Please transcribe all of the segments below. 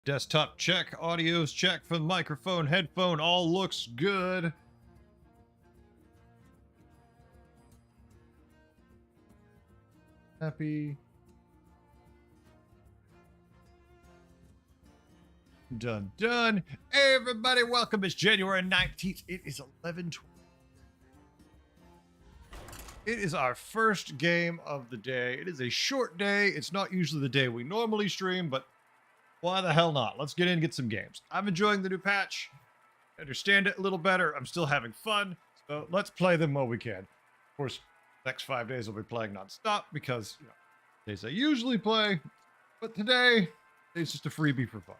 Desktop check, audio's check for the microphone, headphone, all looks good. Happy. Done. Hey everybody, welcome. It's January 19th. It is 11:20. It is our first game of the day. It is a short day. It's not usually the day we normally stream, but why the hell not? Let's get in and get some games. I'm enjoying the new patch. I understand it a little better. I'm still having fun. So let's play them while we can. Of course, next 5 days I'll be playing nonstop because, days I usually play. But today, it's just a freebie for fun.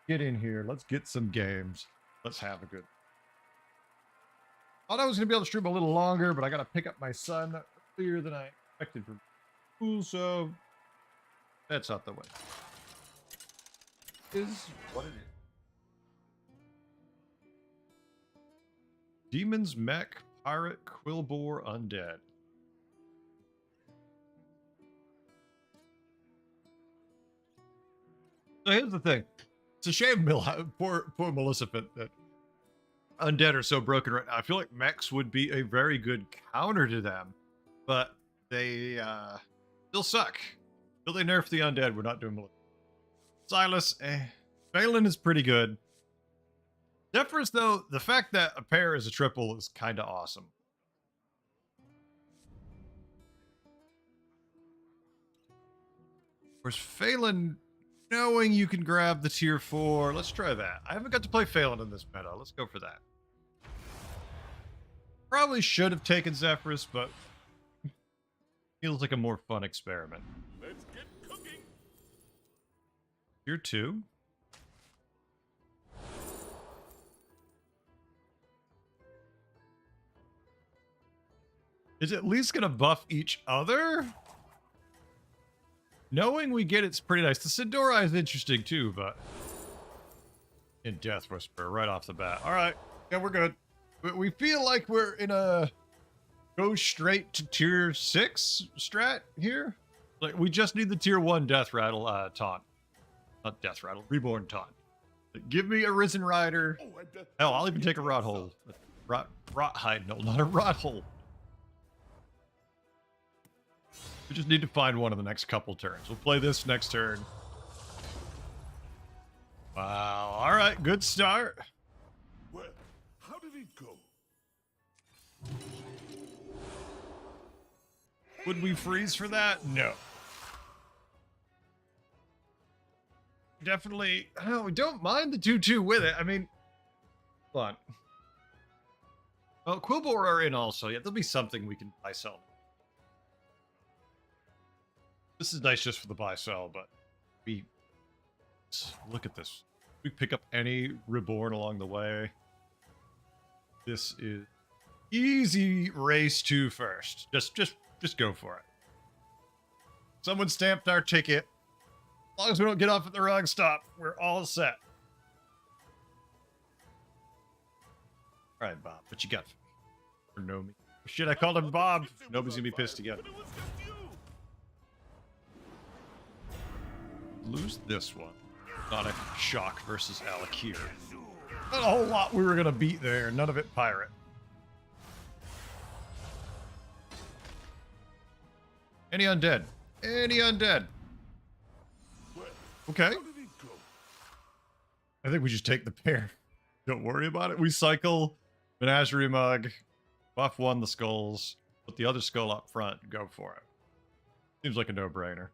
Get in here. Let's get some games. Let's have a good. Thought I was going to be able to stream a little longer, but I got to pick up my son earlier than I expected from school, so that's out the way. Is what it is. Demons, Mech, Pirate, Quillbore, Undead. So here's the thing. It's a shame, poor Maleficent, that Undead are so broken right now. I feel like Mechs would be a very good counter to them, but they still suck. Till they nerf the Undead, we're not doing Maleficent. Silas, Phelan is pretty good. Zephyrus, though, the fact that a pair is a triple is kind of awesome. Of course, Phelan, knowing you can grab the tier 4, let's try that. I haven't got to play Phelan in this meta. Let's go for that. Probably should have taken Zephyrus, but feels like a more fun experiment. Let's get cooking. Tier 2. Is it at least going to buff each other? Knowing we get it's pretty nice. The Sindora is interesting too, but in Death Whisper right off the bat. All right, yeah, we're good. We feel like we're in a go straight to tier 6 strat here. Like we just need the tier 1 Death Rattle taunt, not Death Rattle, Reborn taunt. Give me a Risen Rider. Hell, I'll even take a Rot Hole. Rot Hide, no, not a Rot Hole. We just need to find one in the next couple turns. We'll play this next turn. Wow. All right. Good start. Well, how did it go? Would we freeze for that? No. Definitely. No, we don't mind the 2-2 with it. I mean, hold on. Well, Quillbore are in also. Yeah, there'll be something we can buy sell. This is nice just for the buy sell, but look at this. We pick up any Reborn along the way. This is easy race to first. Just go for it. Someone stamped our ticket. As long as we don't get off at the wrong stop, we're all set. All right, Bob, what you got for me? Or Nomi? Shit, I called him Bob. Nobody's gonna be pissed again. Lose this one. Sonic Shock versus Alakir. Not a whole lot we were gonna beat there. None of it pirate. Any undead? Any undead? Okay. I think we just take the pair. Don't worry about it. We cycle Menagerie Mug, buff one the skulls, put the other skull up front, and go for it. Seems like a no-brainer.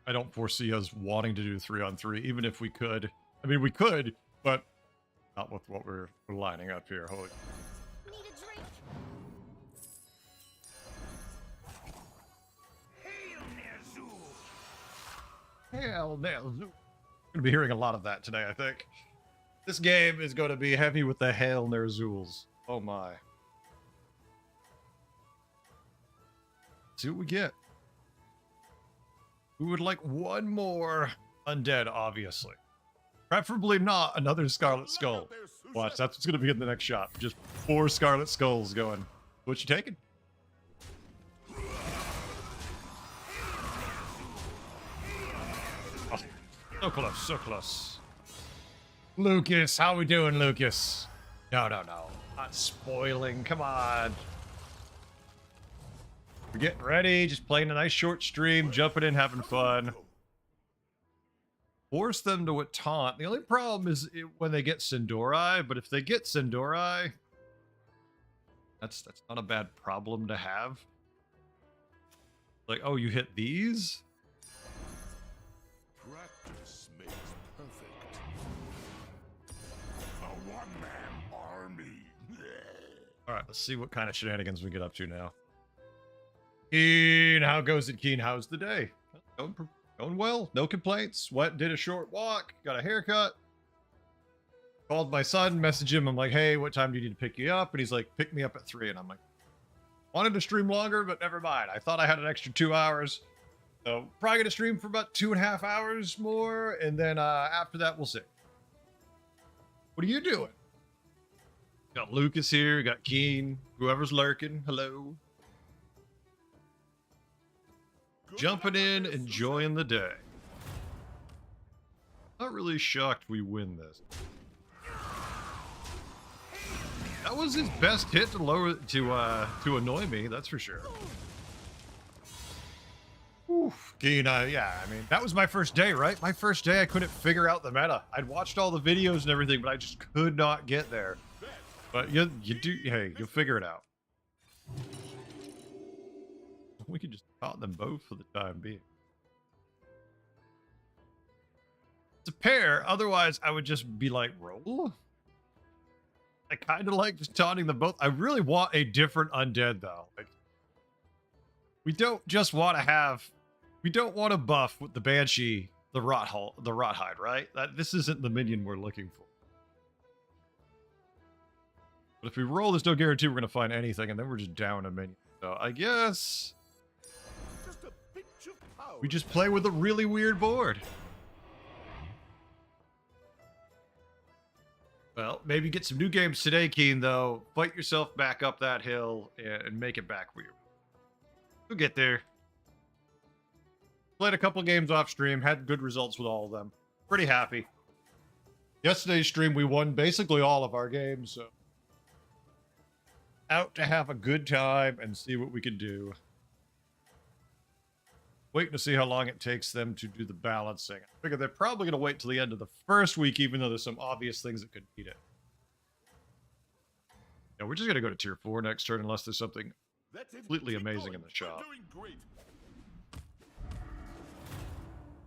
I don't foresee us wanting to do 3-on-3, even if we could. I mean, we could, but not with what we're lining up here. Holy. Need a drink. Hell no. We're gonna be hearing a lot of that today, I think. This game is going to be heavy with the Hail Nerzools. Oh my. See what we get. We would like one more undead, obviously. Preferably not another Scarlet Skull. Watch, that's what's going to be in the next shot. Just 4 Scarlet Skulls going. What you taking? So close, so close. Lucas, how we doing, Lucas? No. Not spoiling. Come on. We're getting ready, just playing a nice short stream, jumping in, having fun. Force them to a taunt. The only problem is when they get Sindori, but if they get Sindori, that's not a bad problem to have. Like, oh, you hit these? Practice makes perfect. A one-man army. All right, let's see what kind of shenanigans we get up to now. Keen, how goes it, Keen? How's the day? Going well, no complaints. Did a short walk, got a haircut. Called my son, messaged him. I'm like, hey, what time do you need to pick you up? And he's like, pick me up at 3. And I'm like, wanted to stream longer, but never mind. I thought I had an extra 2 hours. So probably gonna stream for about 2.5 hours more. And then after that, we'll see. What are you doing? Got Lucas here, got Keen, whoever's lurking. Hello. Jumping in, enjoying the day. Not really shocked we win this. That was his best hit to annoy me, that's for sure. Oof, Keen, yeah, I mean, that was my first day, right? My first day, I couldn't figure out the meta. I'd watched all the videos and everything, but I just could not get there. But you do, hey, you'll figure it out. We could just taunt them both for the time being. It's a pair, otherwise I would just be like, roll? I kind of like just taunting them both. I really want a different undead, though. Like, we don't just want to have... We don't want to buff with the Banshee, the Rothhide, right? This isn't the minion we're looking for. But if we roll, there's no guarantee we're going to find anything, and then we're just down a minion. So I guess... we just play with a really weird board. Well, maybe get some new games today, Keen, though. Fight yourself back up that hill and make it back weird. We'll get there. Played a couple games off stream, had good results with all of them. Pretty happy. Yesterday's stream, we won basically all of our games, so... out to have a good time and see what we can do. Waiting to see how long it takes them to do the balancing. I figure they're probably going to wait till the end of the first week, even though there's some obvious things that could beat it. Yeah, we're just going to go to tier 4 next turn unless there's something completely amazing in the shop.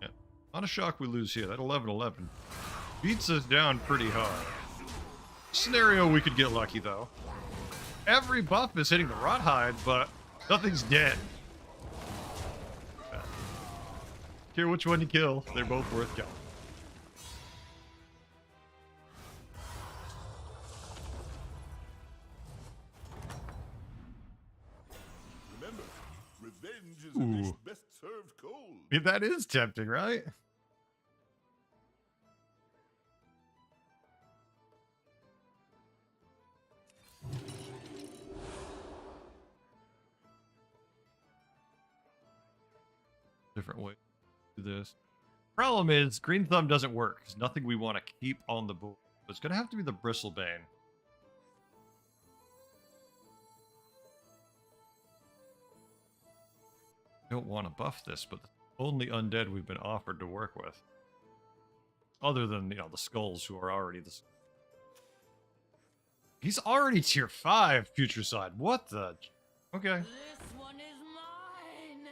Yeah, not a shock we lose here. That 11-11 beats us down pretty hard. Scenario we could get lucky, though. Every buff is hitting the Rothhide, but nothing's dead. Care which one you kill, they're both worth killing. Remember, revenge is a dish best served cold. Yeah, that is tempting, right? Different way. This problem is Green Thumb doesn't work. There's nothing we want to keep on the board. It's gonna have to be the Bristlebane. Don't want to buff this, but the only undead we've been offered to work with, other than the skulls who are already the. He's already tier 5 Putricide. What the? Okay. This one is mine.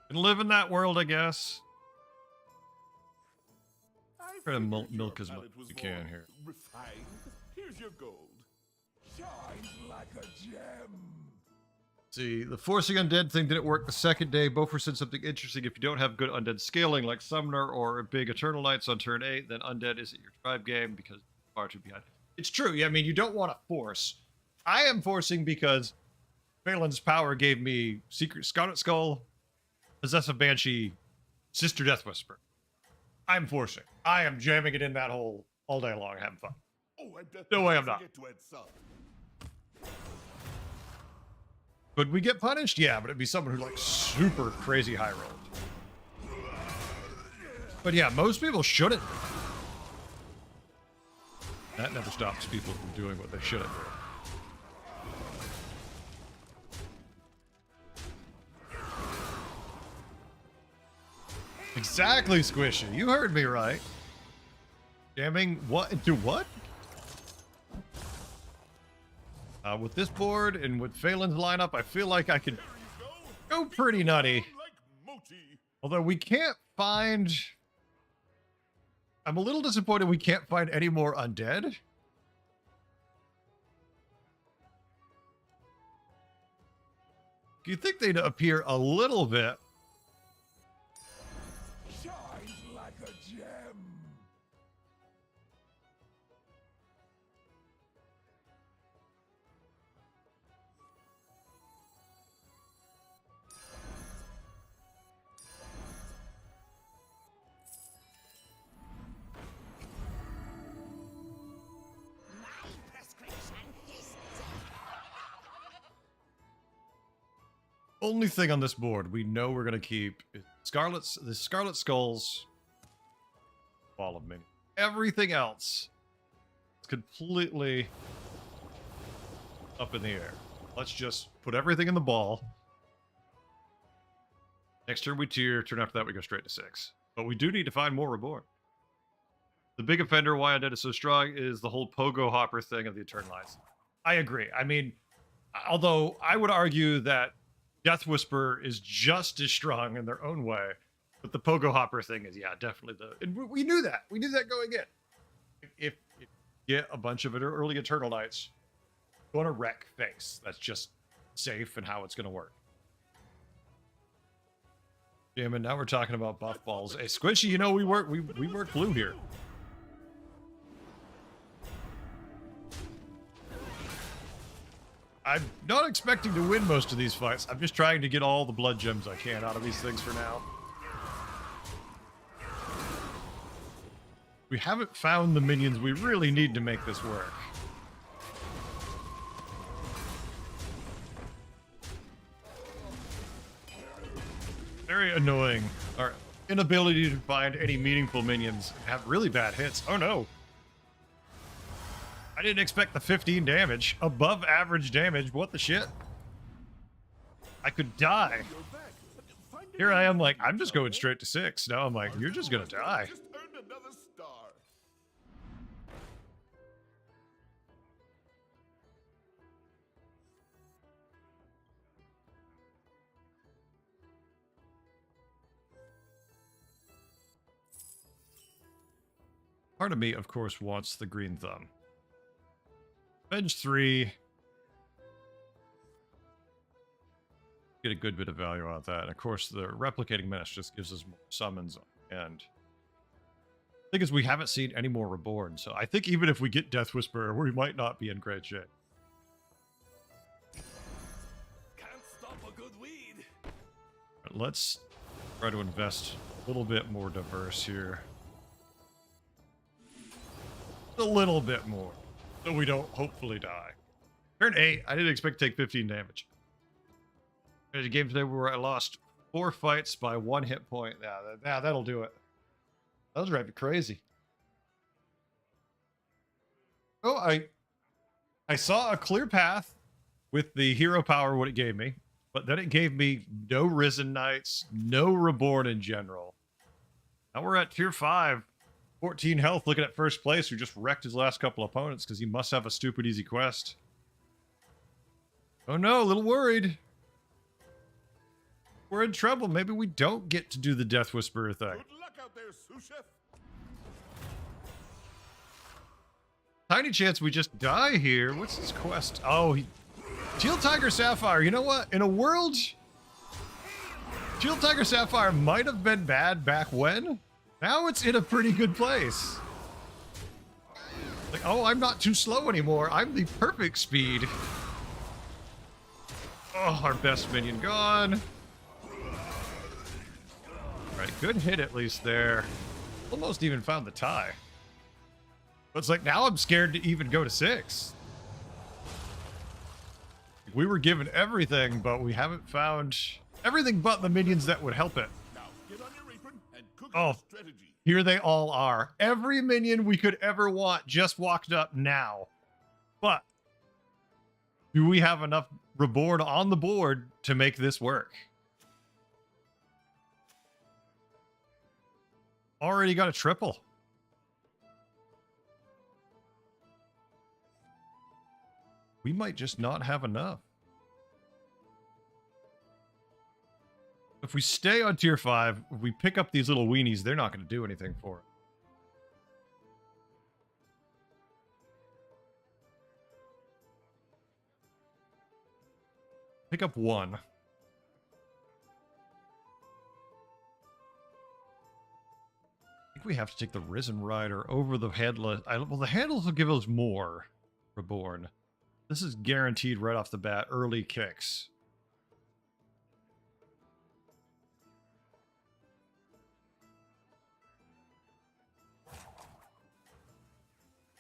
Can live in that world, I guess. Try to figured milk your as much palate as was we can more here. Refined. Here's your gold. Shines like a gem. See, the forcing undead thing didn't work the second day. Bofer said something interesting. If you don't have good undead scaling, like Summoner or Big Eternal Knights on turn 8, then undead isn't your tribe game because it's far too behind. It's true. Yeah, I mean, you don't want to force. I am forcing because Phelan's power gave me Secret Scarlet Skull, Possessive Banshee, Sister Death Whisper. I'm forcing. I am jamming it in that hole all day long, having fun. Oh, I bet No way I'm not. to add salt. Could we get punished? Yeah, but it'd be someone who like super crazy high rolled. But yeah, most people shouldn't. That never stops people from doing what they shouldn't do. Exactly, Squishy. You heard me right. Jamming what into what? With this board and with Phelan's lineup, I feel like I could go pretty nutty. Although we can't find... I'm a little disappointed we can't find any more undead. Do you think they'd appear a little bit? Shines like a gem. Only thing on this board we know we're gonna keep is the Scarlet Skulls. All of me. Everything else is completely up in the air. Let's just put everything in the ball. Next turn we tier. Turn after that we go straight to 6. But we do need to find more Reborn. The big offender why Undead is so strong is the whole pogo hopper thing of the Eternalize. I agree. I mean, although I would argue that Death Whisper is just as strong in their own way, but the pogo hopper thing is, yeah, definitely the. And we knew that. We knew that going in. If you get a bunch of early Eternal Knights, going to wreck face. That's just safe and how it's going to work. Damn it! Now we're talking about buff balls. Hey, Squishy, you know we work blue here. I'm not expecting to win most of these fights. I'm just trying to get all the blood gems I can out of these things for now. We haven't found the minions we really need to make this work. Very annoying. Our inability to find any meaningful minions have really bad hits. Oh no. I didn't expect the 15 damage. Above average damage. What the shit? I could die. Here I am like, I'm just going straight to 6. Now I'm like, you're just gonna die. Just earned another star. Part of me, of course, wants the green thumb. Bench 3. Get a good bit of value out of that. And of course, the replicating menace just gives us more summons. And the thing is, we haven't seen any more Reborn. So I think even if we get Death Whisperer, we might not be in great shape. Can't stop a good weed. But let's try to invest a little bit more diverse here. A little bit more. So we don't hopefully die. Turn 8. I didn't expect to take 15 damage. There's a game today where I lost 4 fights by 1 hit point. Yeah, that'll do it. That'll drive you crazy. Oh, I saw a clear path with the hero power, what it gave me. But then it gave me no Risen Knights, no Reborn in general. Now we're at tier 5. 14 health, looking at first place, who just wrecked his last couple opponents because he must have a stupid easy quest. Oh no, a little worried. We're in trouble. Maybe we don't get to do the Death Whisperer thing. Good luck out there, sous chef. Tiny chance we just die here. What's his quest? Oh, Shield Tiger Sapphire. You know what? In a world, Shield Tiger Sapphire might have been bad back when. Now it's in a pretty good place. Like, oh, I'm not too slow anymore. I'm the perfect speed. Oh, our best minion gone. Alright, good hit at least there. Almost even found the tie. But it's like, now I'm scared to even go to 6. We were given everything, but we haven't found everything but the minions that would help it. Now get on your apron and cook Oh, your strategy. Here they all are. Every minion we could ever want just walked up now. But do we have enough Reborn on the board to make this work? Already got a triple. We might just not have enough. If we stay on tier 5, if we pick up these little weenies, they're not going to do anything for it. Pick up one. I think we have to take the Risen Rider over the Headless. Well, the Headless will give us more Reborn. This is guaranteed right off the bat, early kicks.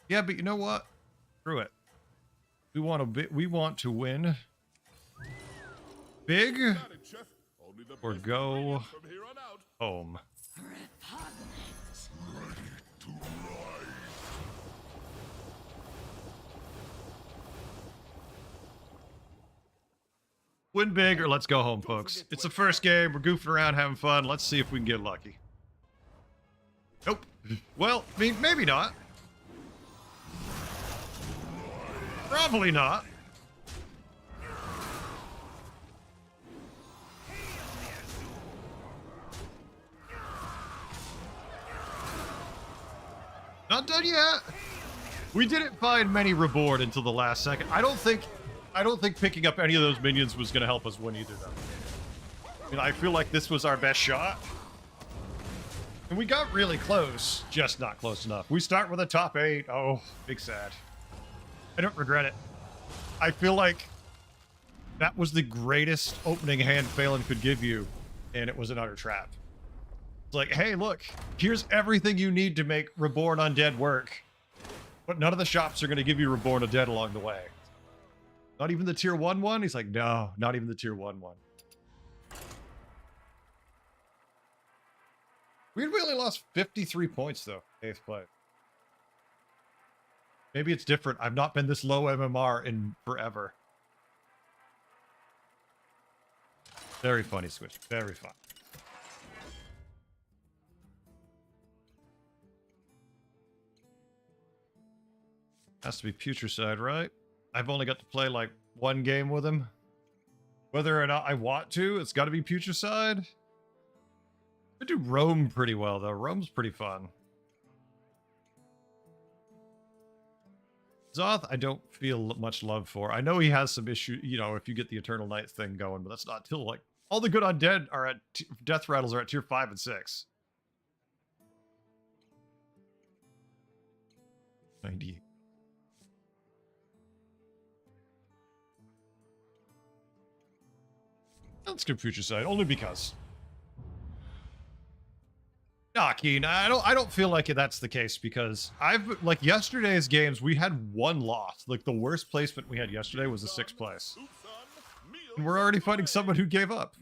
Yeah, but you know what? Screw it. We want to win big or go home. Win big or let's go home, folks. It's the first game. We're goofing around, having fun. Let's see if we can get lucky. Nope. Well, I mean, maybe not. Probably not. Not done yet. We didn't find many Reborn until the last second. I don't think picking up any of those minions was going to help us win either, though. I mean, I feel like this was our best shot. And we got really close, just not close enough. We start with a top 8. Oh, big sad. I don't regret it. I feel like that was the greatest opening hand Phelan could give you, and it was an utter trap. It's like, hey, look, here's everything you need to make Reborn Undead work. But none of the shops are going to give you Reborn Undead along the way. Not even the tier 1 one? He's like, no, not even the tier 1 one. We only lost 53 points, though, 8th place. Maybe it's different. I've not been this low MMR in forever. Very funny, Switch. Very fun. Has to be Putricide, right? I've only got to play like one game with him. Whether or not I want to, it's got to be Putricide. I do Rome pretty well, though. Rome's pretty fun. Zoth, I don't feel much love for. I know he has some issue, you know, if you get the Eternal Night thing going, but that's not till like all the good undead are at death rattles are at tier 5 and 6. 98. Let's go Putricide, only because. Nah, Keen, I don't feel like that's the case because like yesterday's games, we had one loss. Like the worst placement we had yesterday was a 6th place. And we're already fighting someone who gave up.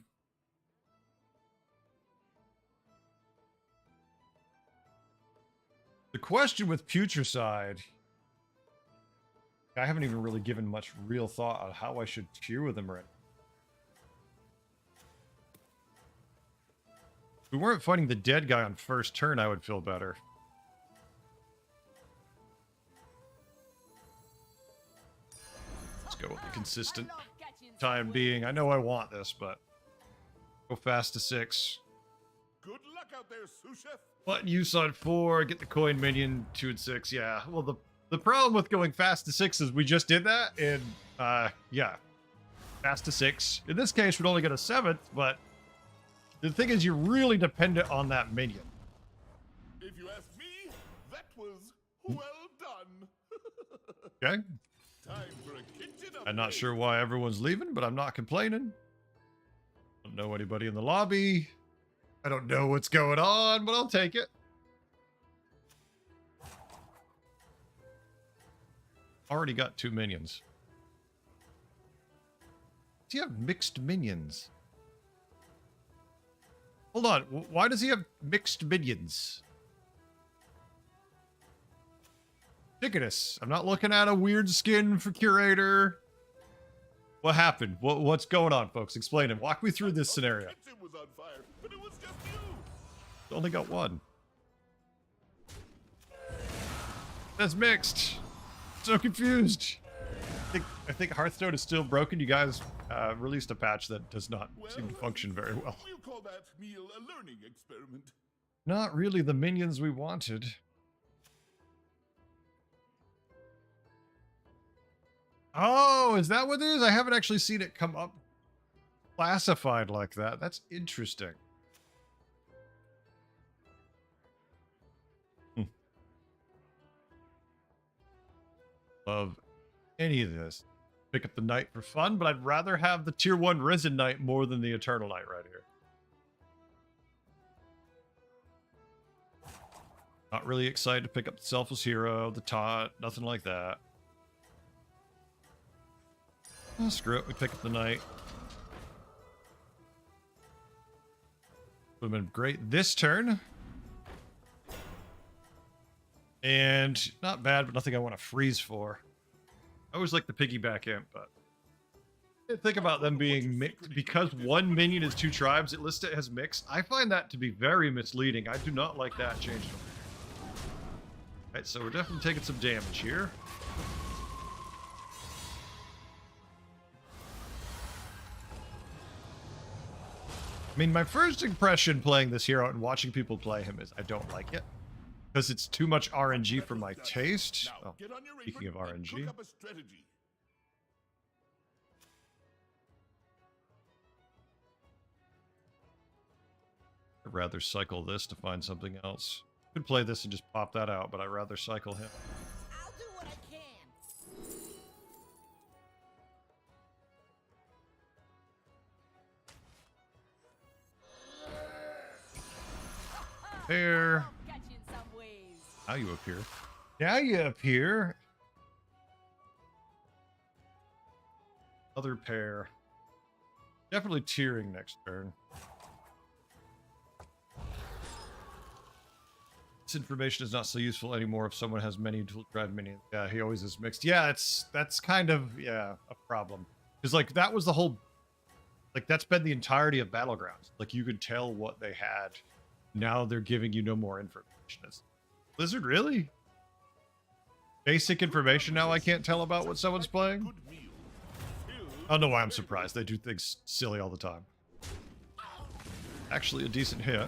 The question with Putricide, I haven't even really given much real thought on how I should tier with him right now. If we weren't fighting the dead guy on first turn, I would feel better. Let's go with the consistent time being. I know I want this, but go fast to 6. Good luck out there, sous chef. Button use on 4, get the coin minion 2 and 6. Yeah, well, the problem with going fast to 6 is we just did that, and yeah, fast to 6. In this case, we'd only get a 7th, but the thing is, you're really dependent on that minion. If you ask me, that was well done. Okay? Time for a kitchen update. I'm not sure why everyone's leaving, but I'm not complaining. Don't know anybody in the lobby. I don't know what's going on, but I'll take it. Already got 2 minions. Does he have mixed minions? Hold on, why does he have mixed minions? Ticketus. I'm not looking at a weird skin for curator. What happened? What's going on, folks? Explain it. Walk me through this scenario. The kitchen was on fire, but it was just you. Only got one. That's mixed. So confused. I think Hearthstone is still broken. You guys released a patch that does not seem to function very well. We'll call that meal a learning experiment. Not really the minions we wanted. Oh, is that what it is? I haven't actually seen it come up classified like that. That's interesting. Love any of this. Pick up the Knight for fun, but I'd rather have the tier 1 Risen Knight more than the Eternal Knight right here. Not really excited to pick up the Selfless Hero, the Taunt, nothing like that. Oh, screw it, we pick up the Knight. Would have been great this turn. And not bad, but nothing I want to freeze for. I always like the piggyback imp, but I didn't think about them being mixed. Because one minion is 2 tribes, it lists it as mixed. I find that to be very misleading. I do not like that change. Alright, so we're definitely taking some damage here. I mean, my first impression playing this hero and watching people play him is I don't like it. Because it's too much RNG for my taste. Now, Oh, get on your speaking of apron and RNG. cook up a strategy. I'd rather cycle this to find something else. Could play this and just pop that out, but I'd rather cycle him. I'll do what I can. Here. Got you in some ways. Now you appear. Now you appear. Other pair. Definitely tearing next turn. This information is not so useful anymore if someone has many dual drive minions. Yeah, he always is mixed. Yeah, that's kind of a problem. Because like that was the whole that's been the entirety of Battlegrounds. Like you could tell what they had. Now they're giving you no more information. Is Blizzard really? Basic information now I can't tell about what someone's playing? Good meal. I don't know why I'm surprised. They do things silly all the time. Actually a decent hit.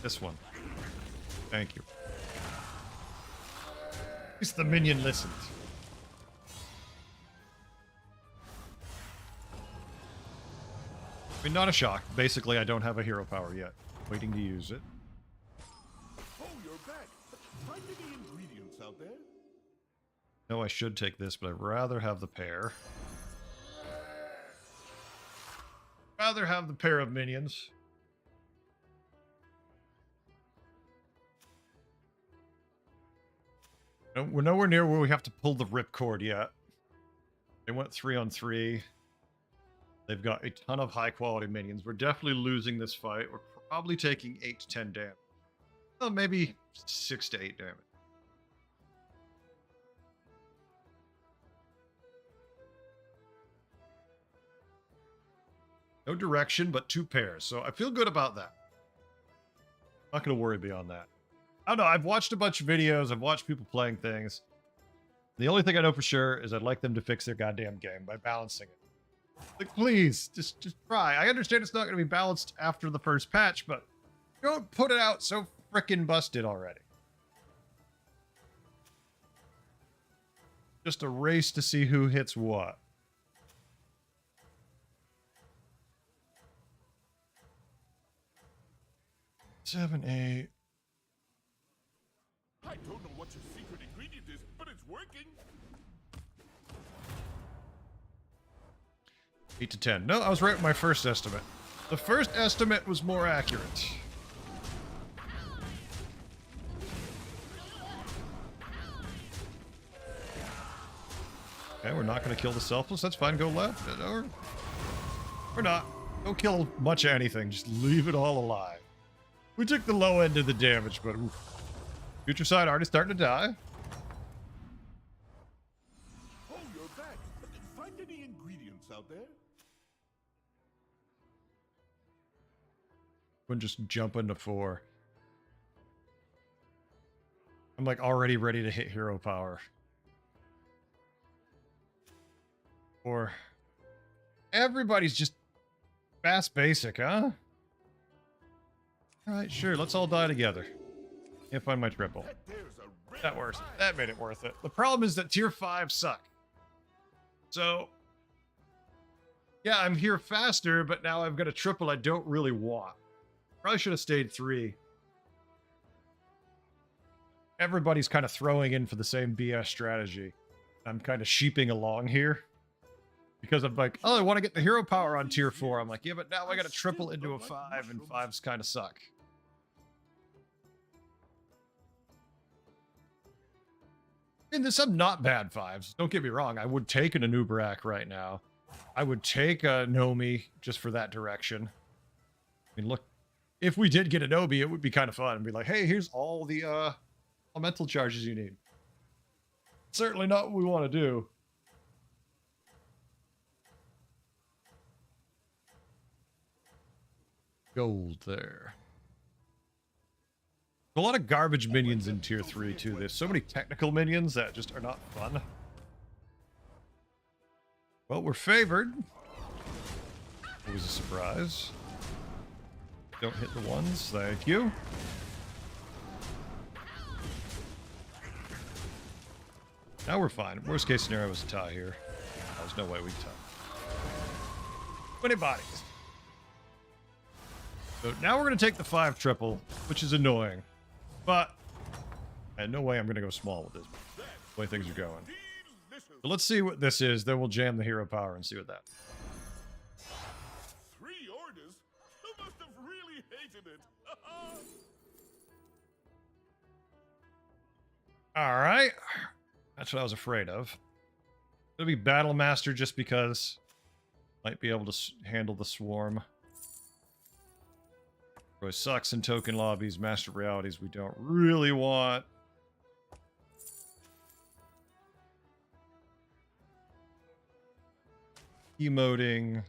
This one. Thank you. At least the minion listened. I mean, not a shock. Basically, I don't have a hero power yet. Waiting to use it. Oh, you're back. Find any ingredients out there? No, I should take this, but I'd rather have the pair. Rather have the pair of minions. No, we're nowhere near where we have to pull the ripcord yet. They went 3-on-3. They've got a ton of high quality minions. We're definitely losing this fight. We're probably taking 8 to 10 damage. Well, maybe 6 to 8 damage. No direction, but 2 pairs. So I feel good about that. Not going to worry beyond that. I don't know. I've watched a bunch of videos. I've watched people playing things. The only thing I know for sure is I'd like them to fix their goddamn game by balancing it. Like, please, just try. I understand it's not going to be balanced after the first patch, but don't put it out so frickin' busted already. Just a race to see who hits what. Seven, 8. I don't know what your secret ingredient is, but it's working. 8 to 10. No, I was right with my first estimate. The first estimate was more accurate. Okay, we're not going to kill the Selfless. That's fine. Go left. Or not. Don't kill much of anything. Just leave it all alive. We took the low end of the damage, but oof. Future side already starting to die. Oh, you're back. Find any ingredients out there? Wouldn't just jump into 4. I'm like already ready to hit hero power. Or everybody's just fast basic, huh? Alright, sure, let's all die together. Can't find my triple. There's a red That works. flag. That made it worth it. The problem is that tier 5 suck. So, yeah, I'm here faster, but now I've got a triple I don't really want. Probably should have stayed 3. Everybody's kind of throwing in for the same BS strategy. I'm kind of sheeping along here. Because I'm like, oh, I want to get the hero power on tier 4. I'm like, yeah, but now I got to triple into a 5, and 5s kind of suck. And there's some not bad 5s. Don't get me wrong. I would take an Anubarak right now. I would take a Nomi just for that direction. I mean, look, if we did get a Nomi, it would be kind of fun. And be like, hey, here's all the elemental charges you need. Certainly not what we want to do. Gold there. A lot of garbage minions in tier 3 too. There's so many technical minions that just are not fun. Well, we're favored. Always a surprise. Don't hit the ones. Thank you. Now we're fine. Worst case scenario was a tie here. There's no way we tie. 20 bodies. So now we're going to take the 5 triple, which is annoying. But I had no way I'm going to go small with this. The way things are going. Delicious. So let's see what this is. Then we'll jam the hero power and see what that. 3 orders? You must have really hated it. All right. That's what I was afraid of. It'll be Battle Master just because might be able to handle the swarm. Really sucks in token lobbies, master realities we don't really want. Emoting.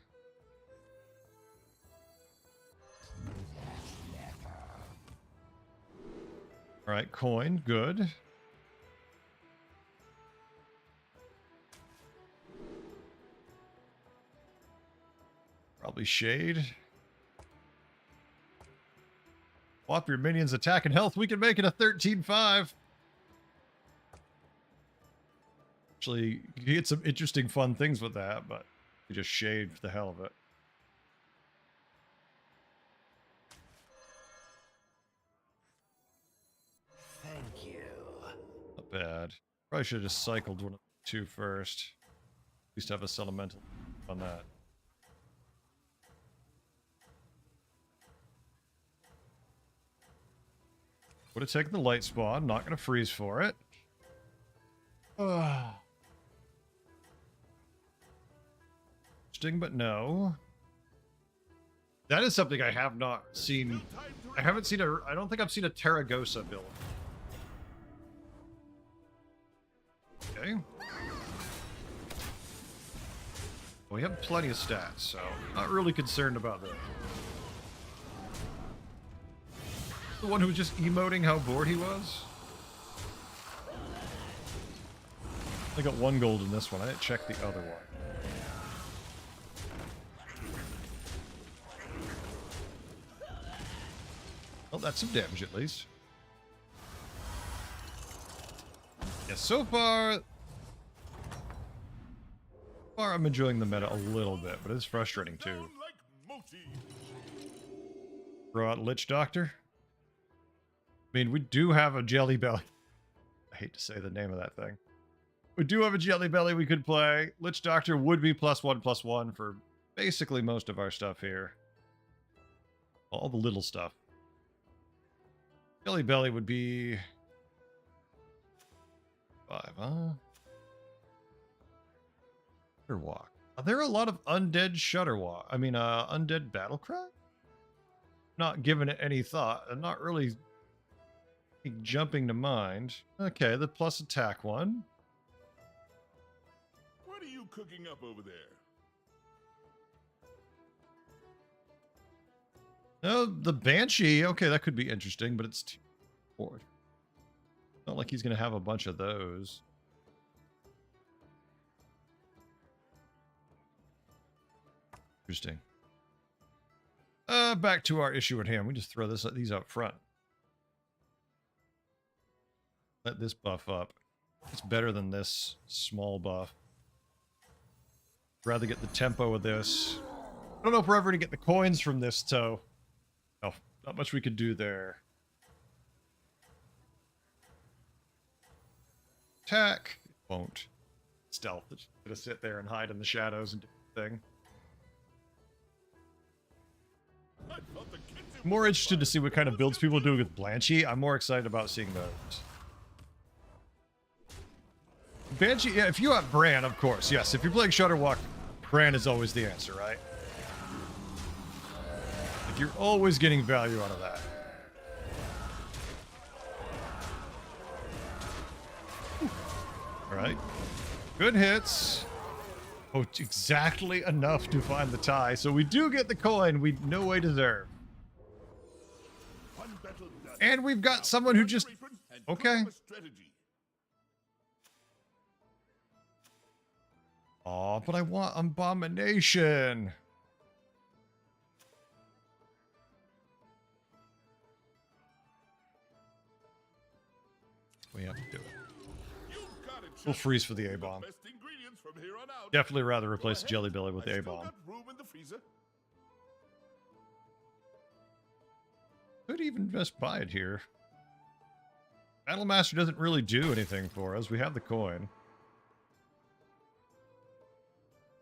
All right, coin, good. Probably shade. Swap your minions' attack and health. We can make it a 13-5. Actually, you get some interesting fun things with that, but you just shade for the hell of it. Thank you. Not bad. Probably should have just cycled one of the 2 first. At least have a elemental on that. Would have taken the light spawn. Not going to freeze for it. Interesting, but no. That is something I have not seen. I haven't seen a. I don't think I've seen a Terragosa build. Okay. We have plenty of stats, so not really concerned about that. The one who was just emoting how bored he was? I got 1 gold in this one. I didn't check the other one. Well, that's some damage at least. Yeah, so far I'm enjoying the meta a little bit, but it's frustrating too. Down like Moti. Throw out Lich Doctor. I mean, we do have a Jelly Belly. I hate to say the name of that thing. We do have a Jelly Belly we could play. Lich Doctor would be +1/+1 for basically most of our stuff here. All the little stuff. Jelly Belly would be 5, huh? Or walk. Are there a lot of undead Shutterwalk? I mean, undead Battlecry? Not giving it any thought. I'm not really jumping to mind. Okay, the plus attack one. What are you cooking up over there? Oh, the Banshee. Okay, that could be interesting, but it's too bored. Not like he's going to have a bunch of those. Interesting. Back to our issue at hand. We just throw these up front. Let this buff up. It's better than this small buff. Rather get the tempo of this. I don't know if we're ever going to get the coins from this, so... No, not much we could do there. Attack. It won't. Stealth. It's going to sit there and hide in the shadows and do the thing. I thought the kids in More interested to see what kind of builds people do with Banshee. I'm more excited about seeing those. Banshee, yeah, if you have Bran, of course, yes. If you're playing Shutterwalk, Bran is always the answer, right? Like, you're always getting value out of that. Alright. Good hits. Oh, exactly enough to find the tie. So we do get the coin we no way deserve. one battle done. And we've got someone who just... Okay. Oh, but I want Abomination. We have to do it. We'll freeze for the A-bomb. Definitely rather replace Jelly Belly with the A-bomb. Could even just buy it here. Battlemaster doesn't really do anything for us. We have the coin.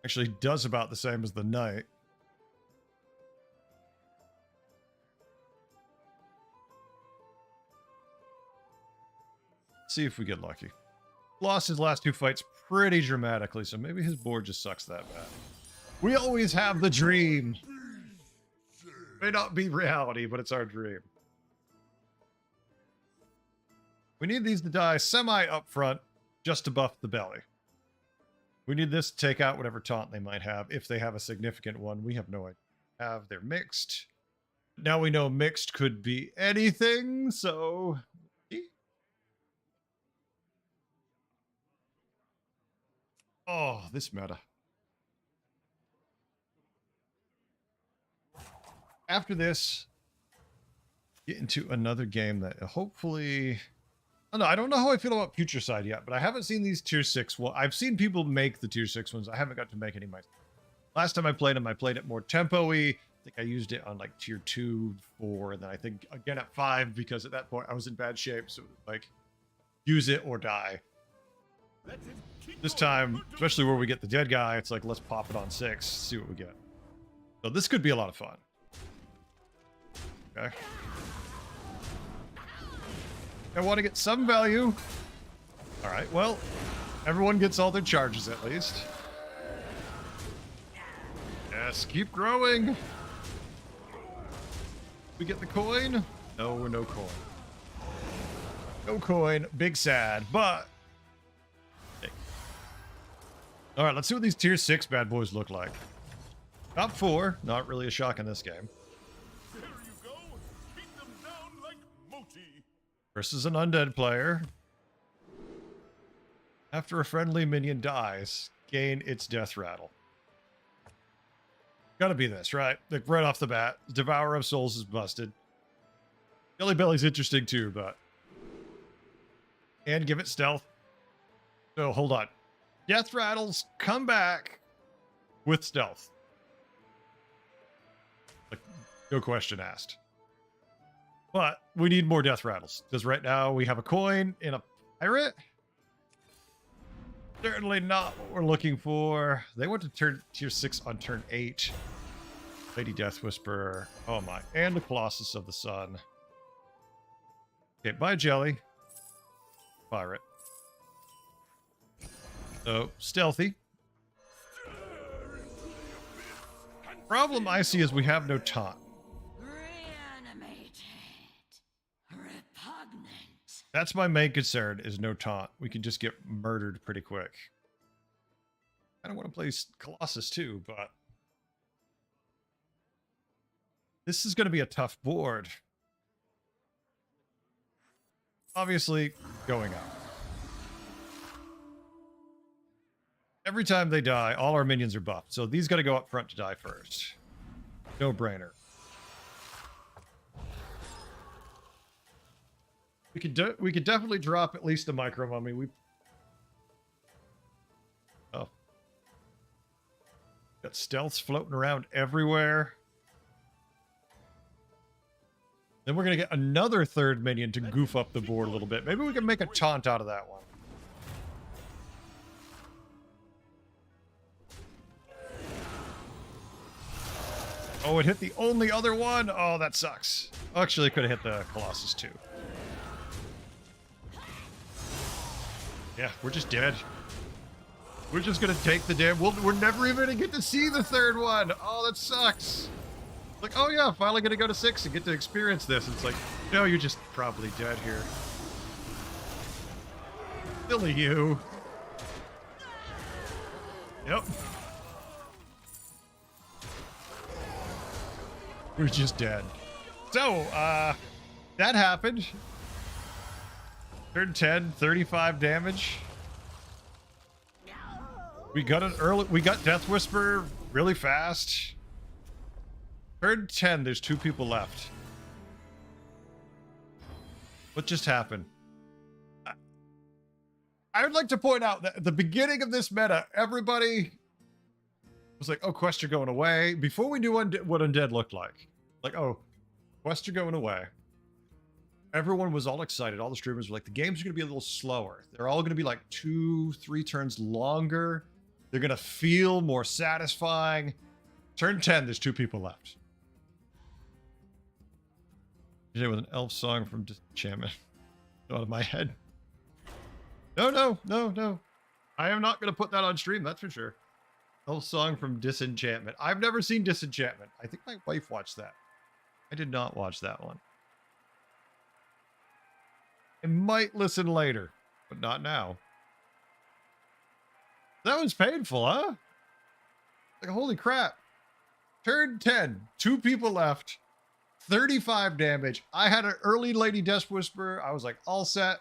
Actually does about the same as the Knight. See if we get lucky. Lost his last two fights pretty dramatically, so maybe his board just sucks that bad. We always have the dream. May not be reality, but it's our dream. We need these to die semi up front just to buff the belly. We need this to take out whatever taunt they might have, if they have a significant one. We have no idea. They're mixed. Now we know mixed could be anything, so... Oh, this meta. After this, get into another game that hopefully... I don't know how I feel about Future Side yet, but I haven't seen these tier 6. Well, I've seen people make the tier 6 ones. I haven't got to make any myself. Last time I played them, I played it more tempo-y. I think I used it on like tier 2, 4, and then I think again at 5, because at that point I was in bad shape. So like, use it or die. This time, especially where we get the dead guy, it's like, let's pop it on 6, see what we get. So this could be a lot of fun. Okay. I want to get some value. All right, well, everyone gets all their charges at least. Yes, keep growing. We get the coin? No, no coin. No coin, big sad, but... All right, let's see what these tier 6 bad boys look like. Top 4, not really a shock in this game. There you go. Beat them down like Moti. Versus an undead player. After a friendly minion dies, gain its death rattle. Gotta be this, right? Like right off the bat, Devourer of Souls is busted. Jelly Belly's interesting too, but... And give it stealth. So, hold on. Death rattles come back with stealth. Like, no question asked. But we need more death rattles, because right now we have a coin in a pirate. Certainly not what we're looking for. They went to turn tier 6 on turn 8. Lady Death Whisperer. Oh my. And the Colossus of the Sun. Okay, bye Jelly. Pirate. So, stealthy. Problem I see is we have no taunt. Reanimated. Repugnant. That's my main concern, is no taunt. We can just get murdered pretty quick. I don't want to play Colossus too, but this is going to be a tough board. Obviously, going up. Every time they die, all our minions are buffed. So these got to go up front to die first. No brainer. We could definitely drop at least a micro mummy. Oh. Got stealths floating around everywhere. Then we're going to get another third minion to goof up the board a little bit. Maybe we can make a taunt out of that one. Oh, it hit the only other one? Oh, that sucks. Actually, it could have hit the Colossus too. Yeah, we're just dead. We're just going to take the damn... We're never even going to get to see the third one. Oh, that sucks. Like, oh yeah, finally gonna go to 6 and get to experience this. It's like, no, you're just probably dead here. Silly you. Yep. We're just dead. So, that happened. Turn 10, 35 damage. We got Death Whisper really fast. Turn 10, there's 2 people left. What just happened? I would like to point out that at the beginning of this meta, everybody was like, oh, quests are going away. Before we knew what Undead looked like. Like, oh, quests are going away. Everyone was all excited. All the streamers were like, the games are going to be a little slower. They're all going to be like 2-3 turns longer. They're going to feel more satisfying. Turn 10, there's 2 people left. With an elf song from Disenchantment. Out of my head. No. I am not going to put that on stream, that's for sure. Elf song from Disenchantment. I've never seen Disenchantment. I think my wife watched that. I did not watch that one. I might listen later, but not now. That was painful, huh? Like, holy crap. Turn 10. 2 people left. 35 damage. I had an early Lady Death Whisper. I was like, all set.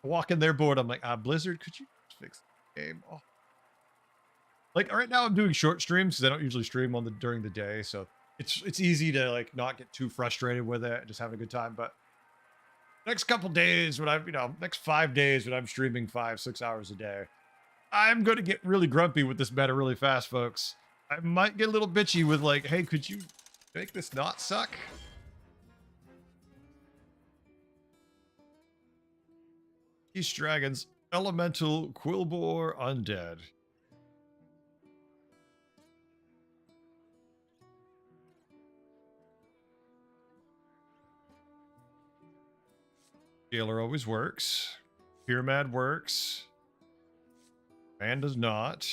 Walking their board. I'm like, Blizzard, could you fix the game? Oh. Like, right now I'm doing short streams because I don't usually stream on during the day. So it's easy to like not get too frustrated with it and just having a good time. But next couple days when next 5 days when I'm streaming 5-6 hours a day, I'm going to get really grumpy with this meta really fast, folks. I might get a little bitchy with like, hey, could you make this not suck? East Dragons, Elemental, Quilboar, Undead. Jailer always works. Pyramid works. Man does not.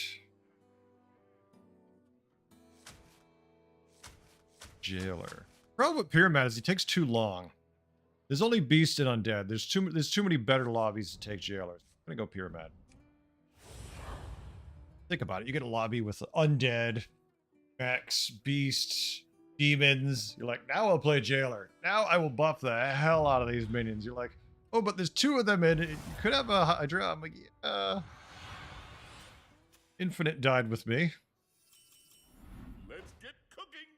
Jailer. Problem with Pyramid is he takes too long. There's only Beast and Undead. There's too many better lobbies to take Jailers. I'm gonna go Pyramid. Think about it. You get a lobby with Undead, Mechs, Beasts, Demons. You're like, now I'll play Jailer. Now I will buff the hell out of these minions. You're like, oh, but there's 2 of them in it. You could have a Hydra. I'm like, yeah. Infinite died with me. Let's get cooking.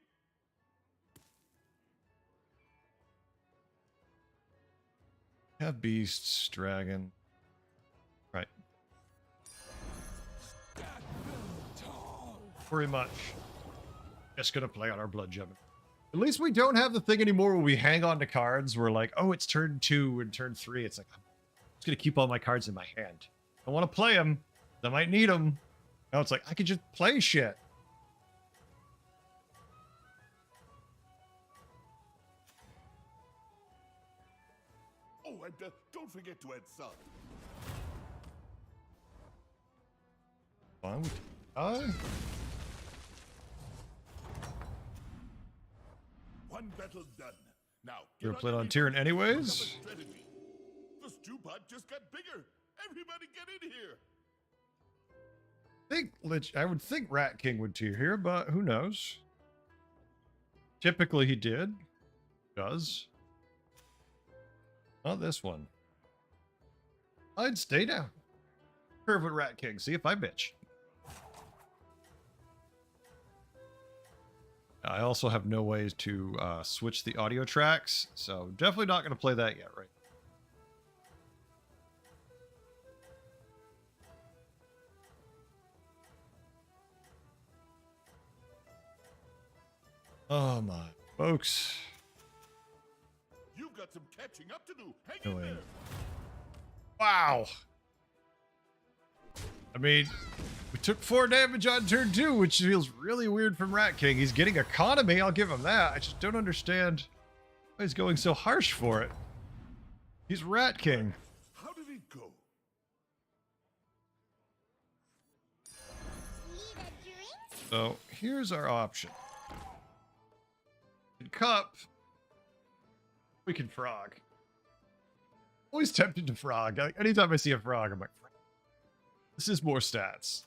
Have Beasts, Dragon. Right. Pretty much. Just gonna play on our Blood Gem. At least we don't have the thing anymore where we hang on to cards. We're like, oh, it's turn 2 and turn 3. It's like, I'm just gonna keep all my cards in my hand. I want to play them. I might need them. Now it's like, I could just play shit. Oh, and don't forget to add salt. Fine with One battle done. Now, You're get playing your on feet Tyrion and anyways? cook up a strategy. The stew pot just got bigger. Everybody get in here. I would think Rat King would tier here, but who knows? Typically he did. Does. Not this one. I'd stay down. Curve with Rat King. See if I bitch. I also have no ways to switch the audio tracks, so definitely not going to play that yet, right? Oh my, folks. You've got some catching up to do. Hang No in way. there. Wow. I mean, we took 4 damage on turn 2, which feels really weird from Rat King. He's getting economy, I'll give him that. I just don't understand why he's going so harsh for it. He's Rat King. How did it go? So here's our option. In Cup, we can frog. Always tempted to frog. Like, anytime I see a frog, I'm like, this is more stats.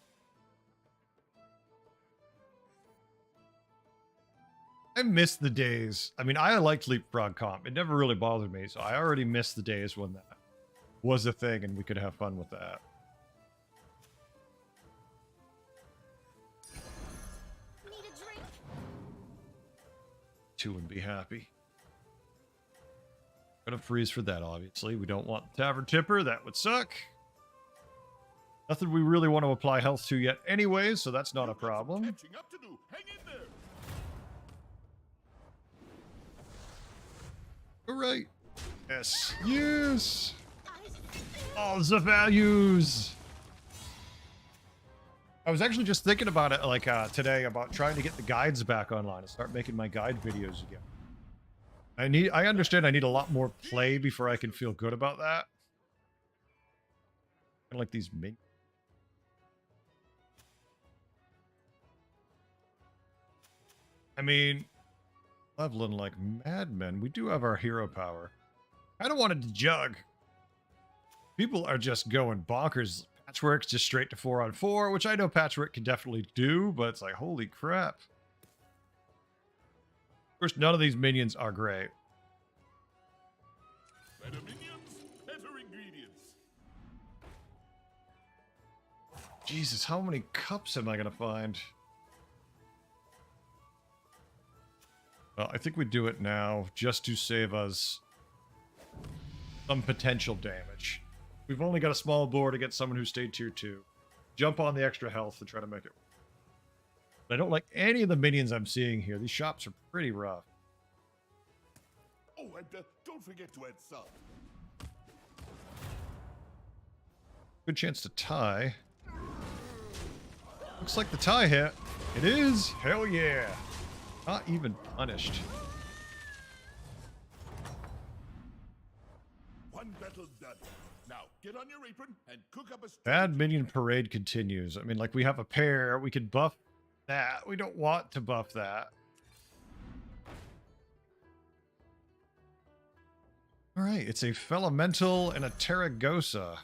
I miss the days. I mean, I liked Leapfrog Comp. It never really bothered me, so I already missed the days when that was a thing and we could have fun with that. Need a drink? 2 and be happy. Gonna freeze for that, obviously. We don't want the Tavern Tipper. That would suck. Nothing we really want to apply health to yet anyway, so that's not a You've got some problem. catching up to do. Hang in there. All right. Yes. Yes. All the values. I was actually just thinking about it like today about trying to get the guides back online and start making my guide videos again. I understand I need a lot more play before I can feel good about that. Kind of like these minions. I mean, leveling like madmen. We do have our hero power. I don't want it to jug. People are just going bonkers. Patchwork's just straight to 4-on-4, which I know Patchwork can definitely do, but it's like, holy crap. Of course, none of these minions are great. Better minions, better ingredients. Jesus, how many cups am I going to find? Well, I think we do it now just to save us some potential damage. We've only got a small board to get someone who stayed tier 2. Jump on the extra health and try to make it. I don't like any of the minions I'm seeing here. These shops are pretty rough. Oh, and don't forget to add salt. Good chance to tie. Looks like the tie hit. It is. Hell yeah. Not even punished. One battle done. Now, get on your apron and cook up a Bad minion parade continues. I mean, like, we have a pair. We could buff that. We don't want to buff that. All right, it's a Felemental and a Terragosa.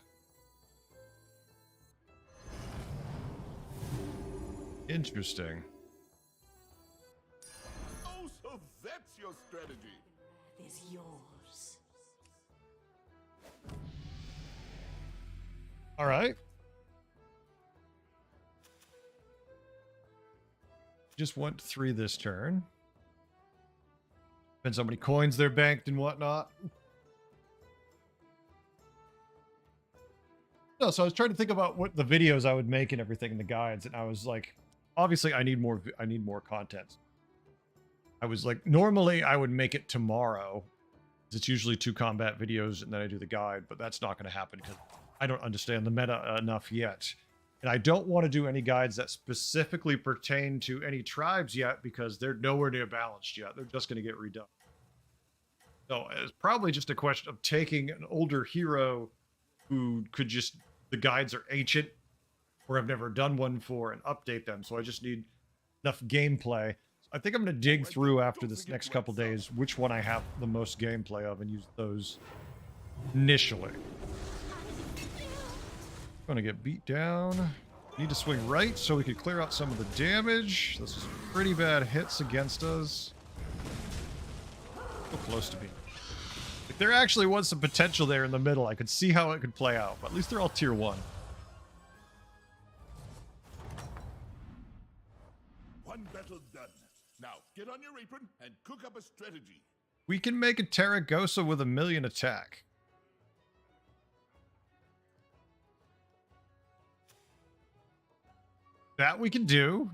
Interesting. Oh, so that's your strategy. Is yours. All right. Just went 3 this turn. Depends how many coins they're banked and whatnot. No, so I was trying to think about what the videos I would make and everything in the guides, and I was like, obviously I need more content. I was like, normally I would make it tomorrow. It's usually 2 combat videos and then I do the guide, but that's not going to happen because I don't understand the meta enough yet. And I don't want to do any guides that specifically pertain to any tribes yet because they're nowhere near balanced yet. They're just going to get redone. So it's probably just a question of taking an older hero who could just, the guides are ancient or I've never done one for, and update them. So I just need enough gameplay. So I think I'm going to dig through after this next couple days which one I have the most gameplay of and use those initially. Going to get beat down. Need to swing right so we can clear out some of the damage. This is pretty bad hits against us. So close to being. If there actually was some potential there in the middle, I could see how it could play out. But at least they're all tier 1. One battle done. Now, get on your apron and cook up a strategy. We can make a Taragosa with 1,000,000 attack. That we can do.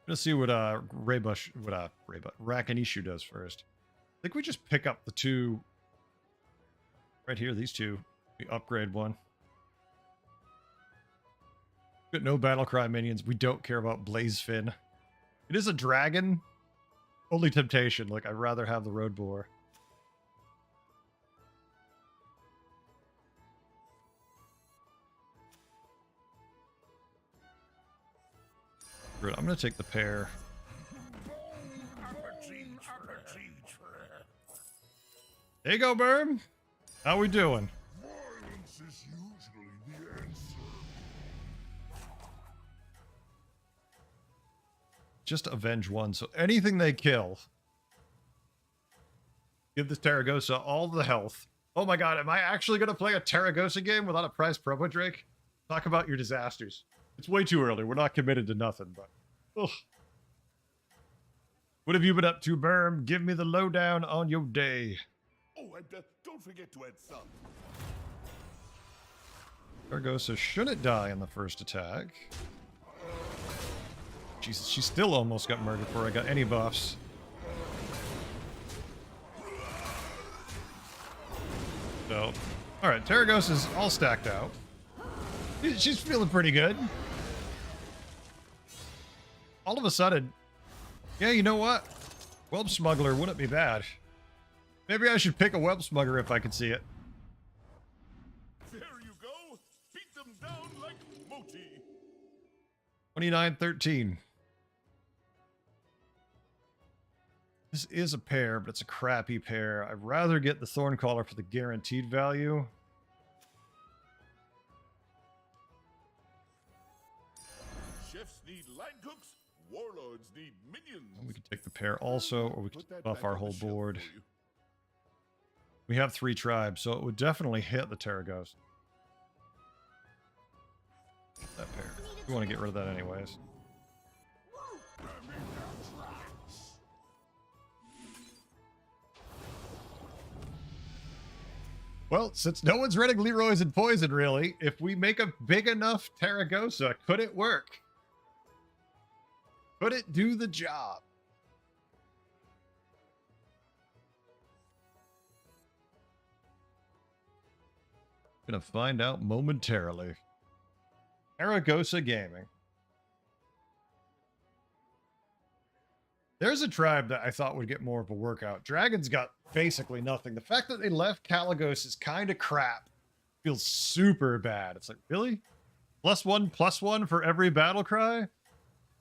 Let's see what Rakanishu does first. I think we just pick up the 2 right here, these 2. We upgrade one. Got no Battlecry minions. We don't care about Blazefin. It is a dragon. Only temptation. Like, I'd rather have the Road Boar. Good. I'm going to take the pair. There you go, Berm. How we doing? Violence is usually the answer. Just avenge one. So anything they kill, give this Taragosa all the health. Oh my god, am I actually going to play a Taragosa game without a prize promo, Drake? Talk about your disasters. It's way too early. We're not committed to nothing, but... Ugh. What have you been up to, Berm? Give me the lowdown on your day. Oh, and don't forget to add salt. Taragosa shouldn't die in the first attack. Jesus, she still almost got murdered before I got any buffs. So, alright, Taragosa's all stacked out. She's feeling pretty good. All of a sudden, yeah, you know what? Whelp Smuggler wouldn't be bad. Maybe I should pick a Whelp Smuggler if I can see it. There you go. Beat them down like Moti. 29-13. This is a pair, but it's a crappy pair. I'd rather get the Thorncaller for the guaranteed value. Chefs need line cooks. Warlords need minions. We can take the pair also, or we can Put that buff back our on the whole shelf board. for you. We have 3 tribes, so it would definitely hit the Taragosa. That pair. We want to get rid of that anyways. Well, since no one's running Leroy's and Poison, really, if we make a big enough Taragosa, could it work? Could it do the job? Gonna find out momentarily. Taragosa Gaming. There's a tribe that I thought would get more of a workout. Dragon's got basically nothing. The fact that they left Kalagos is kind of crap. Feels super bad. It's like, really? +1/+1 for every battle cry?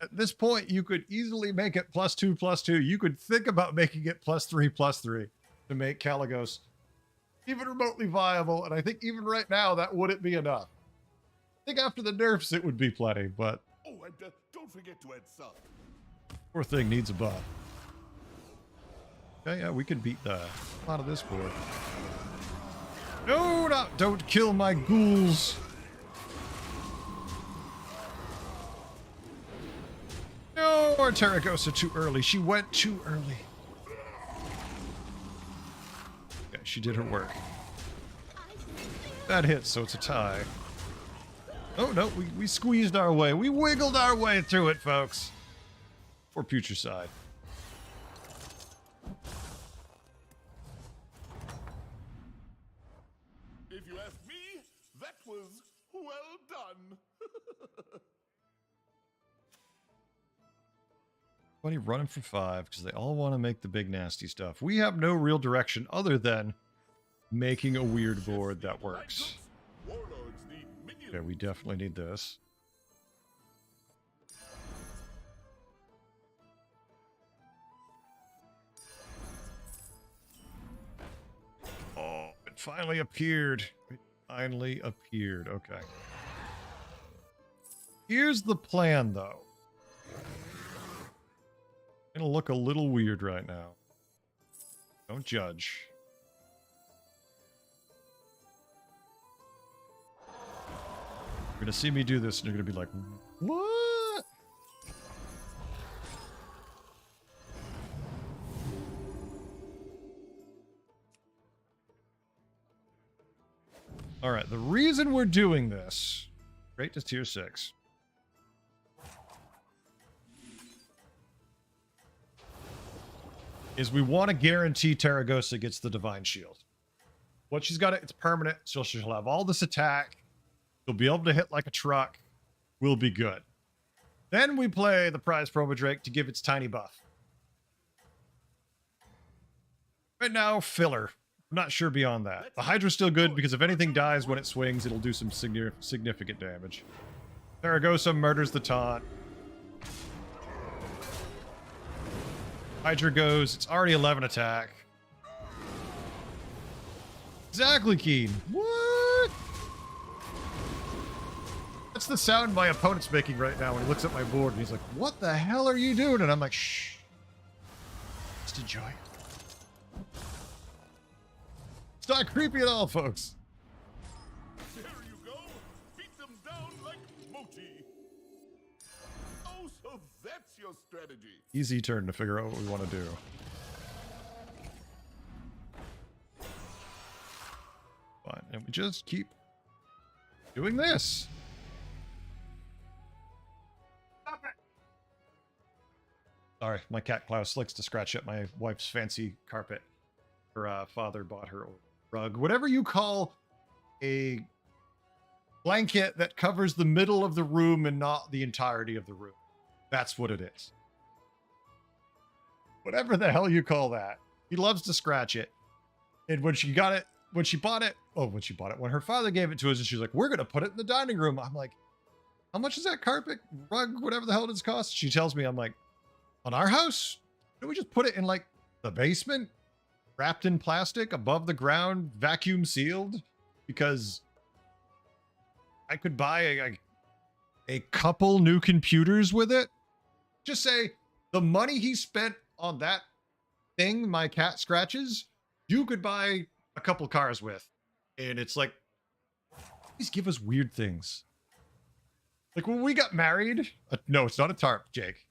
At this point, you could easily make it +2/+2. You could think about making it +3/+3 to make Kalagos even remotely viable. And I think even right now, that wouldn't be enough. I think after the nerfs, it would be plenty, but Oh, and don't forget to add salt. poor thing needs a buff. Okay, yeah, we can beat the hell out of this board. No, don't kill my ghouls. No, our Taragosa too early. She went too early. Okay, she did her work. That hits, so it's a tie. Oh, no, we squeezed our way. We wiggled our way through it, folks. Or Putricide. If you ask me, that was well done. Buddy running for 5 because they all want to make the big nasty stuff. We have no real direction other than making a weird board that works. Warlords need minions. Okay, we definitely need this. Oh, it finally appeared. It finally appeared. Okay. Here's the plan, though. Gonna look a little weird right now. Don't judge. You're gonna see me do this, and you're gonna be like, "What?" All right. The reason we're doing this, straight to tier 6. Is we want to guarantee Taragosa gets the Divine Shield. What she's got, it's permanent, so she'll have all this attack. She'll be able to hit like a truck. We'll be good. Then we play the prize Promo Drake to give its tiny buff. Right now, filler. I'm not sure beyond that. The Hydra's still good because if anything dies when it swings, it'll do some significant damage. Taragosa murders the taunt. Hydra goes, it's already 11 attack. Exactly, Keen. What? That's the sound my opponent's making right now when he looks at my board and he's like, what the hell are you doing? And I'm like, shh. Just enjoy it. It's not creepy at all, folks. There you go. Beat them down like Moti. Oh, so that's your strategy. Easy turn to figure out what we want to do. Fine, and we just keep doing this. Stop it. Sorry, my cat Klaus likes to scratch at my wife's fancy carpet. Her father bought her a rug, whatever you call a blanket that covers the middle of the room and not the entirety of the room. That's what it is. Whatever the hell you call that. He loves to scratch it. And when she got it, when she bought it, when her father gave it to us and she's like, we're going to put it in the dining room. I'm like, how much is that carpet, rug, whatever the hell it is cost? She tells me, I'm like, on our house? Can we just put it in like the basement? Wrapped in plastic, above the ground, vacuum sealed? Because I could buy a couple new computers with it. Just say, the money he spent on that thing my cat scratches, you could buy a couple cars with. And it's like, please give us weird things. Like when we got married, no, it's not a tarp, Jake.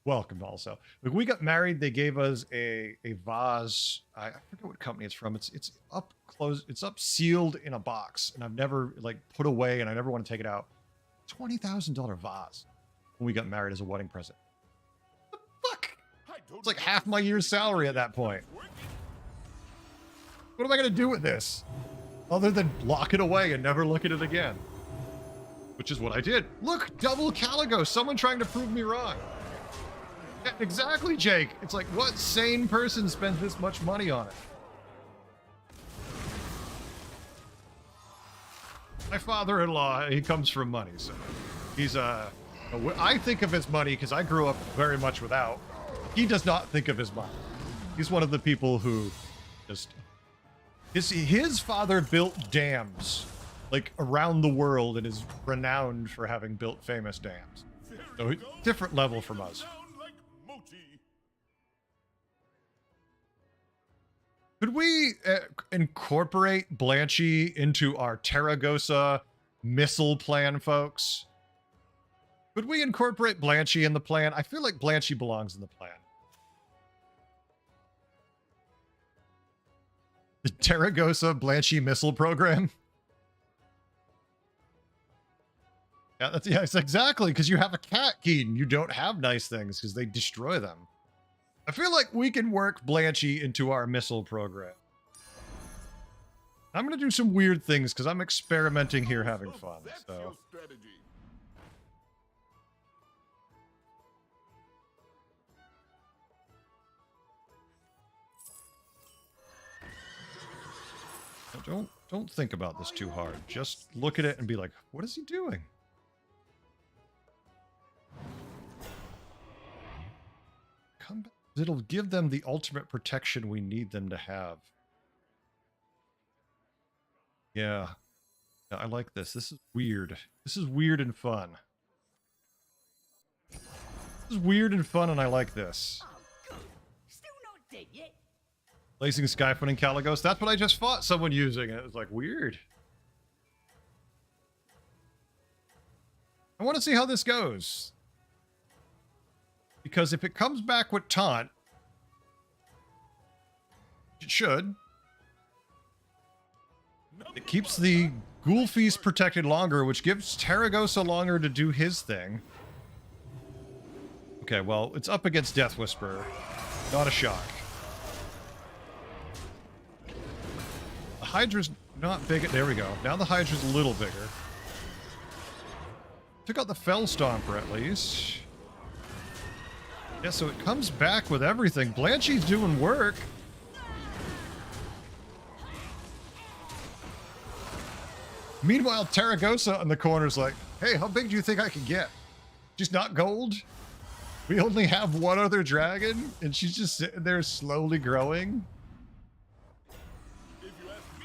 Welcome also. Like we got married, they gave us a vase. I forget what company it's from. It's up close. It's up sealed in a box, and I've never like put away, and I never want to take it out. $20,000 vase when we got married as a wedding present. What the fuck? It's like half my year's salary at that point. What am I gonna do with this? Other than lock it away and never look at it again. Which is what I did. Look, double Caligo. Someone trying to prove me wrong. Yeah, exactly, Jake. It's like, what sane person spends this much money on it? My father-in-law, he comes from money, so he's I think of his money because I grew up very much without. He does not think of his money. He's one of the people who just his father built dams like around the world and is renowned for having built famous dams. So different level from us. Could we incorporate Blanchie into our Taragosa missile plan, folks? Could we incorporate Blanchie in the plan? I feel like Blanchie belongs in the plan. The Taragosa Blanchie missile program? Yeah, that's exactly, because you have a cat, Keaton. You don't have nice things because they destroy them. I feel like we can work Blanchie into our missile program. I'm going to do some weird things because I'm experimenting here having fun. So. Don't think about this too hard. Just look at it and be like, what is he doing? Come back. It'll give them the ultimate protection we need them to have. Yeah. Yeah, I like this. This is weird. This is weird and fun. This is weird and fun, and I like this. Oh, good. Still not dead yet. Blazing Skyfoot and Caligos. That's what I just fought someone using. And it was like, weird. I want to see how this goes. Because if it comes back with taunt, it should. It keeps the Ghoul Feast protected longer, which gives Taragosa longer to do his thing. Okay, well, it's up against Death Whisperer. Not a shock. The Hydra's not big. There we go. Now the Hydra's a little bigger. Took out the Fell Stomper at least. Yeah, so it comes back with everything. Blanchy's doing work. Meanwhile, Taragosa in the corner's like, hey, how big do you think I can get? She's not gold? We only have one other dragon, and she's just sitting there slowly growing?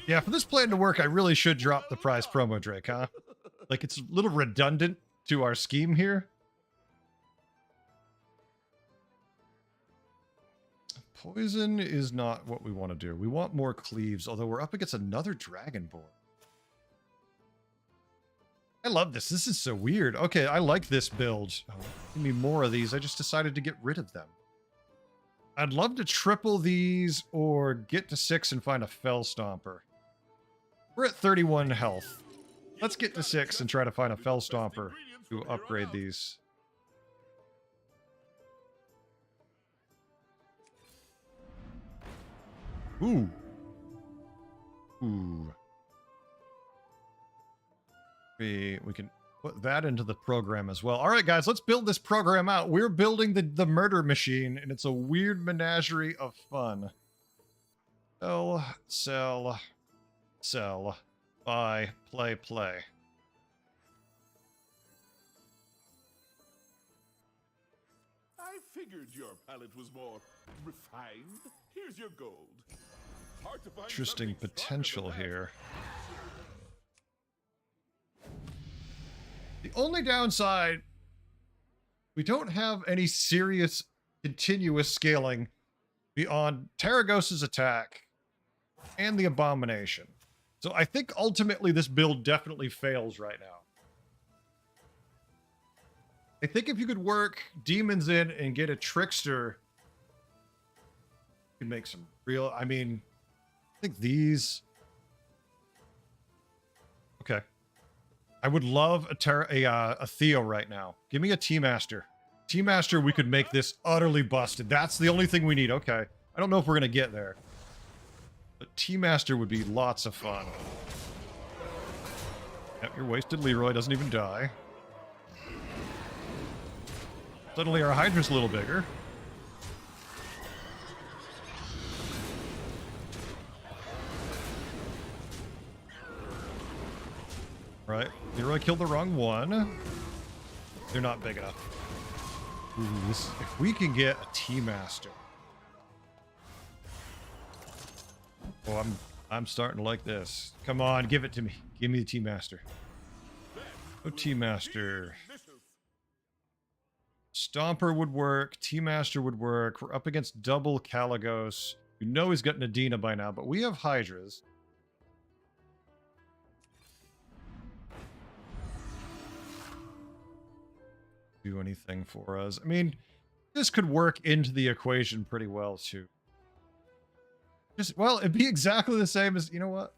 Yeah, for this plan to work, I really should drop the prize promo Drake, huh? Like, it's a little redundant to our scheme here. Poison is not what we want to do. We want more cleaves, although we're up against another Dragonborn. I love this. This is so weird. Okay, I like this build. Oh, give me more of these. I just decided to get rid of them. I'd love to triple these or get to 6 and find a Fell Stomper. We're at 31 health. Let's get to 6 and try to find a Fell Stomper to upgrade these. Ooh. Ooh. We can put that into the program as well. All right, guys, let's build this program out. We're building the murder machine, and it's a weird menagerie of fun. Sell, sell, sell, buy, play, play. I figured your palate was more refined. Here's your gold. Hard to find Interesting something potential stronger than that. here. The only downside, we don't have any serious continuous scaling beyond Taragosa's attack and the Abomination. So I think ultimately this build definitely fails right now. I think if you could work demons in and get a trickster, you could make some real, I mean, I think these. Okay. I would love a Theo right now. Give me a T-Master. T-Master, we could make this utterly busted. That's the only thing we need. Okay. I don't know if we're going to get there. But T-Master would be lots of fun. Yep, your wasted Leroy doesn't even die. Suddenly our Hydra's a little bigger. Right. Leroy killed the wrong one. They're not big enough. Ooh, if we can get a T-Master. Oh, I'm starting to like this. Come on, give it to me. Give me the T-Master. Oh, T-Master. Stomper would work. T-Master would work. We're up against double Caligos. We know he's got Nadina by now, but we have Hydras. Do anything for us. I mean, this could work into the equation pretty well, too. Just, well, it'd be exactly the same as, you know what?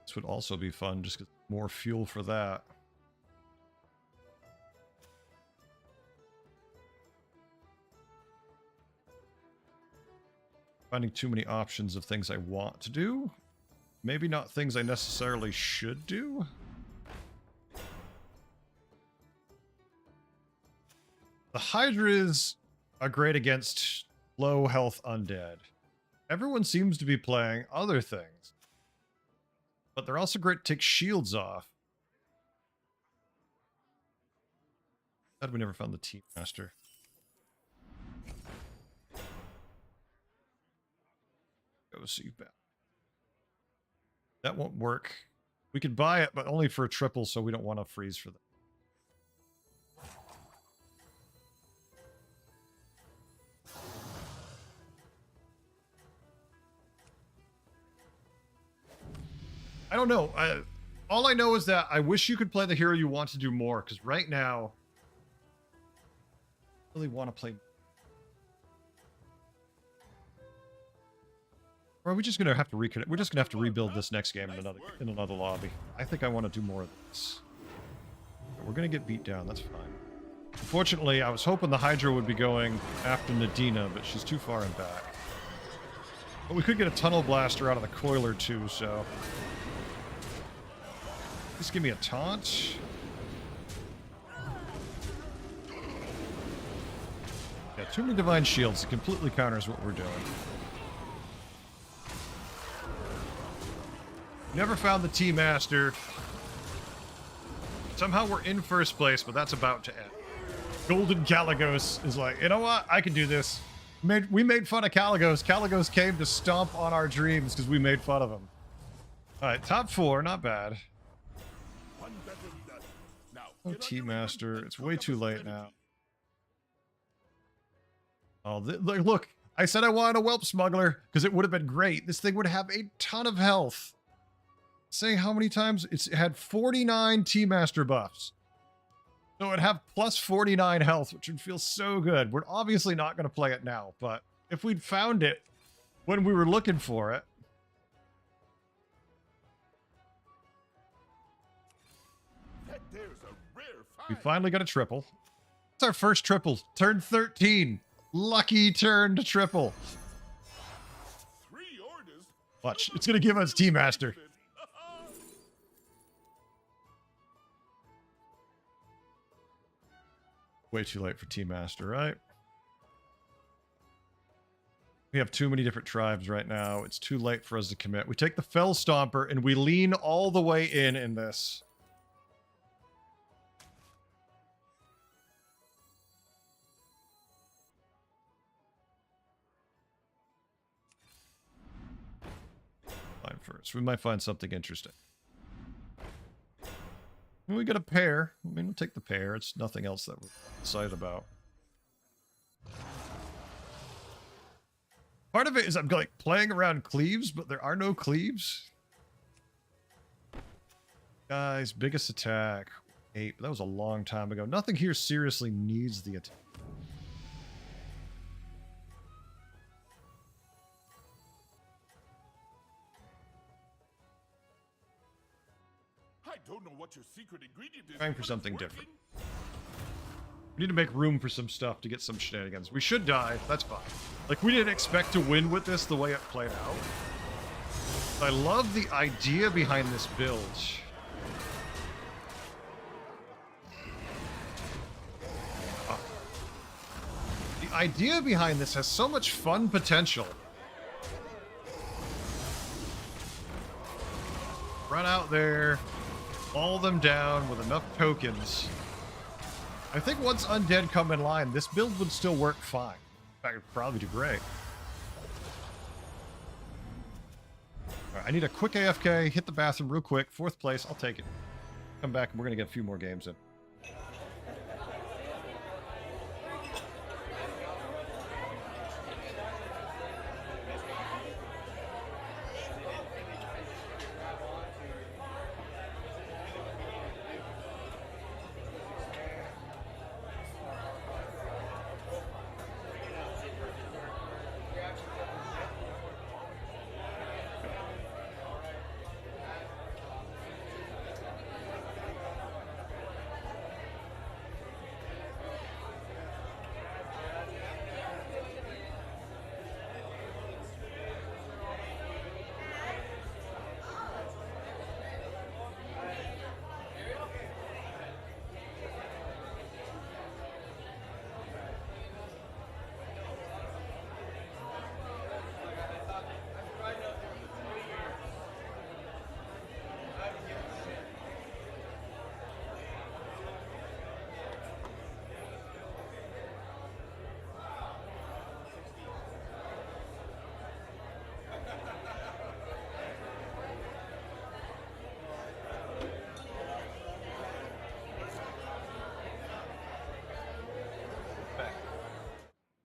This would also be fun, just get more fuel for that. Finding too many options of things I want to do. Maybe not things I necessarily should do. The Hydras are great against low health undead. Everyone seems to be playing other things. But they're also great to take shields off. Glad we never found the Team Master. Go see back. That won't work. We could buy it, but only for a triple, so we don't want to freeze for that. I don't know. All I know is that I wish you could play the hero you want to do more, because right now, I really want to play. Or are we just gonna have to reconnect? We're just gonna have to rebuild this next game in another lobby. I think I want to do more of this. We're gonna get beat down. That's fine. Unfortunately, I was hoping the Hydra would be going after Nadina, but she's too far in back. But we could get a Tunnel Blaster out of the Coiler too, so... Just give me a taunt. Yeah, too many Divine Shields. It completely counters what we're doing. Never found the Tea Master. Somehow we're in first place, but that's about to end. Golden Caligos is like, you know what? I can do this. We made fun of Caligos. Caligos came to stomp on our dreams because we made fun of him. All right, top 4, not bad. One better than that. Now, Oh, get on Tea your Master. feet and It's cook way up too a late strategy. now. Oh, look. I said I wanted a Whelp Smuggler because it would have been great. This thing would have a ton of health. Saying how many times? It had 49 Tea Master buffs. So it'd have plus 49 health, which would feel so good. We're obviously not going to play it now, but if we'd found it when we were looking for it. That there's a rare We find. finally got a triple. It's our first triple. Turn 13. Lucky turn to triple. 3 orders. Watch. It's going to give us Tea Master. Way too late for Tea Master, right? We have too many different tribes right now. It's too late for us to commit. We take the Fell Stomper and we lean all the way in this. Fine first. We might find something interesting. We got a pair. I mean, we'll take the pair. It's nothing else that we're excited about. Part of it is I'm like playing around cleaves, but there are no cleaves. Guys, biggest attack. 8. That was a long time ago. Nothing here seriously needs the attack. I don't know what your secret ingredient is. Trying for but it's something working. different. We need to make room for some stuff to get some shenanigans. We should die. That's fine. Like, we didn't expect to win with this the way it played out. I love the idea behind this build. The idea behind this has so much fun potential. Run out there, haul them down with enough tokens. I think once Undead come in line, this build would still work fine. In fact, it'd probably do great. Alright, I need a quick AFK, hit the bathroom real quick. 4th place, I'll take it. Come back and we're going to get a few more games in.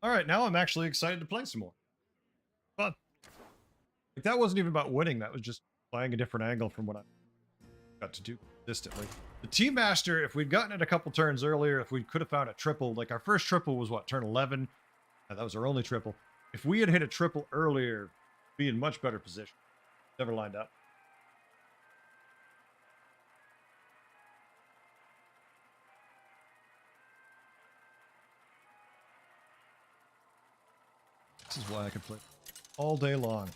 All right, now I'm actually excited to play some more. Fun. Like, that wasn't even about winning. That was just playing a different angle from what I got to do consistently. The Team Master, if we'd gotten it a couple turns earlier, if we could have found a triple, like our first triple was what, turn 11? That was our only triple. If we had hit a triple earlier, we'd be in much better position. Never lined up. This is why I can play all day long.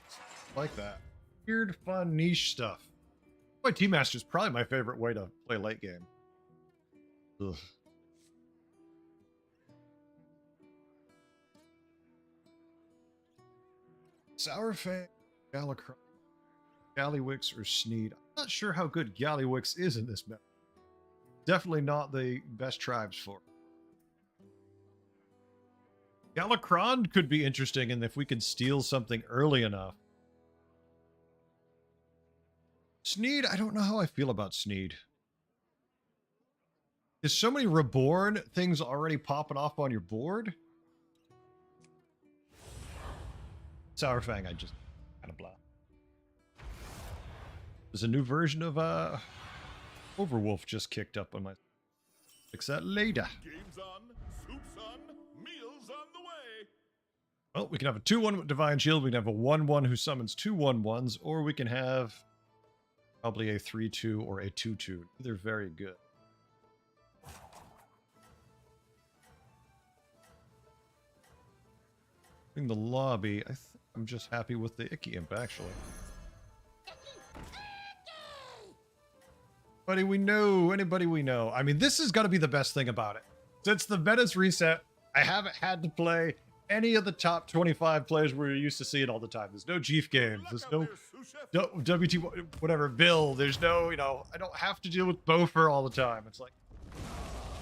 Like that. Weird, fun, niche stuff. My Team Master is probably my favorite way to play late game. Ugh. Sourfang, Galacron, Gallywix, or Sneed. I'm not sure how good Gallywix is in this map. Definitely not the best tribes for it. Galacron could be interesting, and if we could steal something early enough. Sneed, I don't know how I feel about Sneed. There's so many Reborn things already popping off on your board. Sourfang, I just kind of blah. There's a new version of Overwolf just kicked up on my. Fix that later. Game's on, soup's on, meals on the way. Well, we can have a 2-1 with Divine Shield. We can have a 1-1 who summons 2 1-1s, or we can have probably a 3-2 or a 2-2. They're very good. In the lobby, I'm just happy with the Icky Imp, actually. Anybody we know. I mean, this has got to be the best thing about it. Since the meta's reset, I haven't had to play any of the top 25 players we're used to seeing all the time. There's no Jeef games. There's no WT, whatever, Bill. There's no, I don't have to deal with Bofer all the time. It's like,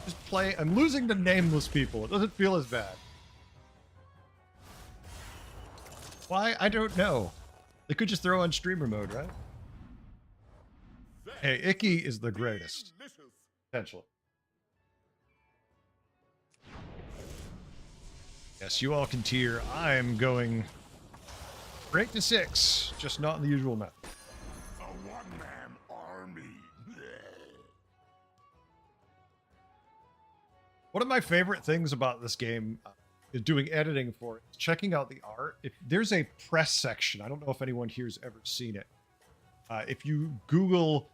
just play. I'm losing to nameless people. It doesn't feel as bad. Why? I don't know. They could just throw on streamer mode, right? Hey, Icky is the greatest. Potentially. Yes, you all can tier. I'm going break to 6, just not in the usual method. A one-man army. One of my favorite things about this game is doing editing for it. Checking out the art. If there's a press section, I don't know if anyone here's ever seen it. If you Google,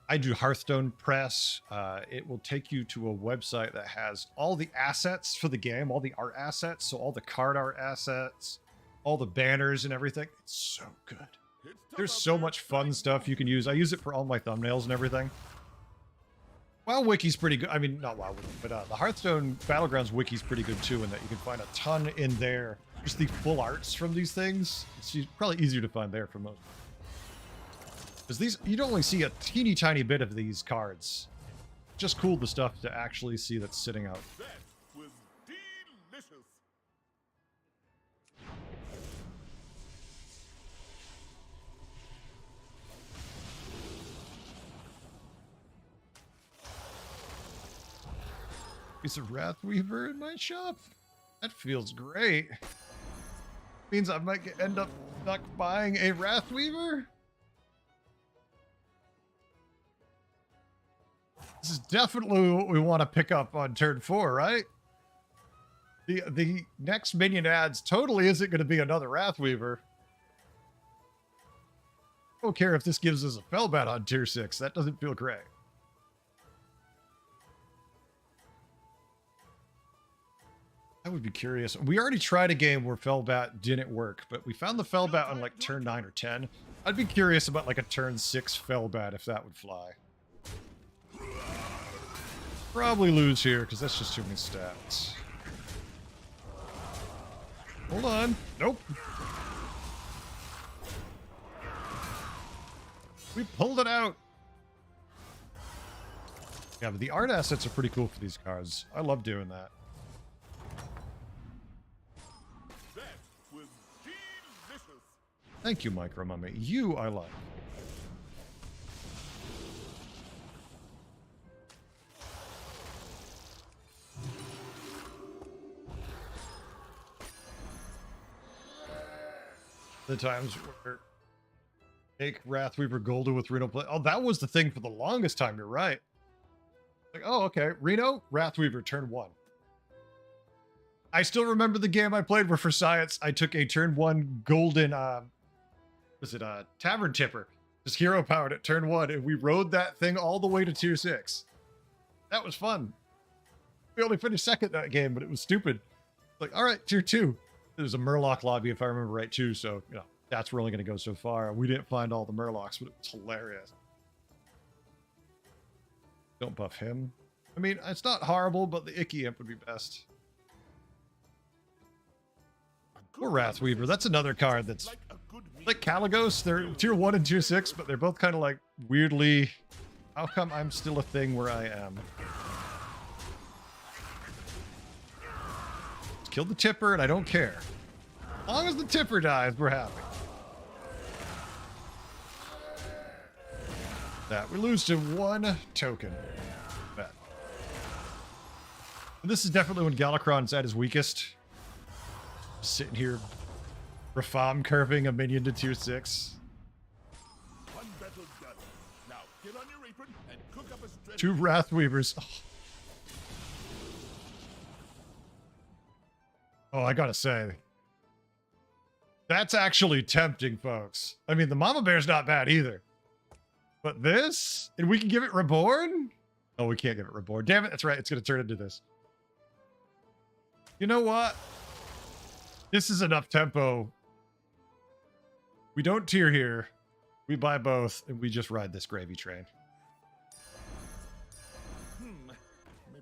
I do Hearthstone Press, it will take you to a website that has all the assets for the game, all the art assets, so all the card art assets, all the banners and everything. It's so good. There's so much fun stuff you can use. I use it for all my thumbnails and everything. WoW Wiki's pretty good. I mean, not WoW Wiki, but the Hearthstone Battlegrounds Wiki's pretty good too, in that you can find a ton in there. Just the full arts from these things. It's probably easier to find there for most. Because these, you'd only see a teeny tiny bit of these cards. Just cool the stuff to actually see that's sitting out. That was delicious. Piece of Wrathweaver in my shop? That feels great. Means I might end up not buying a Wrathweaver? This is definitely what we want to pick up on turn 4, right? The next minion adds totally isn't going to be another Wrathweaver. I don't care if this gives us a Fellbat on tier 6. That doesn't feel great. I would be curious. We already tried a game where Fellbat didn't work, but we found the Fellbat on like turn 9 or 10. I'd be curious about like a turn 6 Fellbat if that would fly. Probably lose here because that's just too many stats. Hold on. Nope. We pulled it out. Yeah, but the art assets are pretty cool for these cards. I love doing that. That was delicious. Thank you, Micro Mummy. You I like. The times where make Wrathweaver Golden with Reno play. Oh, that was the thing for the longest time. You're right. Like, oh, okay. Reno, Wrathweaver, turn 1. I still remember the game I played where for science, I took a turn 1 golden, was it a Tavern Tipper? Just hero powered at turn 1, and we rode that thing all the way to tier 6. That was fun. We only finished second that game, but it was stupid. Like, all right, tier 2. There's a Murloc lobby, if I remember right, too, so, you know, that's where we're only going to go so far. We didn't find all the Murlocs, but it was hilarious. Don't buff him. I mean, it's not horrible, but the Icky Imp would be best. Or Wrathweaver. That's another card that's like Kaligos. They're tier 1 and tier 6, but they're both kind of like weirdly. How come I'm still a thing where I am? Let's kill the Tipper, and I don't care. As long as the Tipper dies, we're happy. That we lose to 1 token. Bad. This is definitely when Galakron's at his weakest. Sitting here, Rafam curving a minion to tier 6. One battle done. Now get on your apron and cook up a strategy. 2 Wrathweavers. Oh, I gotta say, that's actually tempting, folks. I mean, the Mama Bear's not bad either. But this? And we can give it Reborn? Oh, we can't give it Reborn. Damn it, that's right. It's gonna turn into this. You know what? This is enough tempo. We don't tier here. We buy both, and we just ride this gravy train.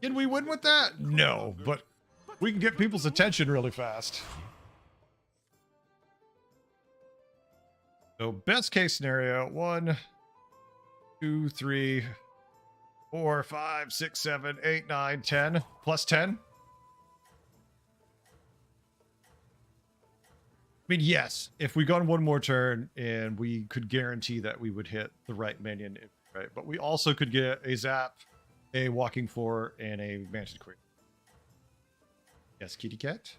Can we win with that? No, but we can get people's attention really fast. So best case scenario, 1, 2, 3, 4, 5, 6, 7, 8, 9, 10. Plus 10. I mean, yes, if we got one more turn and we could guarantee that we would hit the right minion, right? But we also could get a Zap, a Walking 4, and a Mansion Queen. Yes, kitty cat.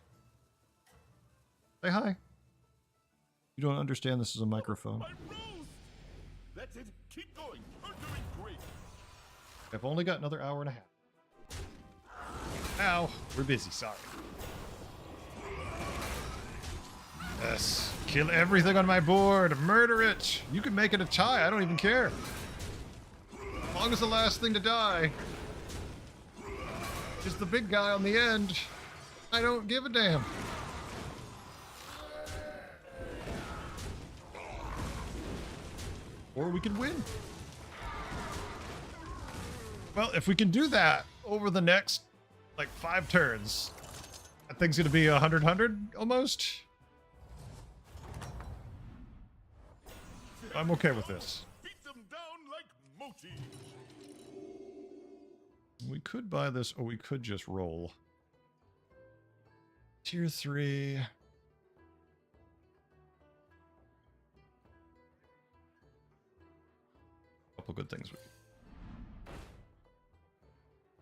Say hi. You don't understand this is a microphone. My roast! That's it. Keep going. You're doing great. I've only got another hour and a half. Ow, we're busy, sorry. Yes, kill everything on my board, murder it. You can make it a tie, I don't even care. As long as the last thing to die is the big guy on the end, I don't give a damn. Or we can win. Well, if we can do that over the next, like, 5 turns, that thing's gonna be 100 almost. I'm okay with this. Beat them down like Moti. We could buy this, or we could just roll. Tier 3. Couple good things.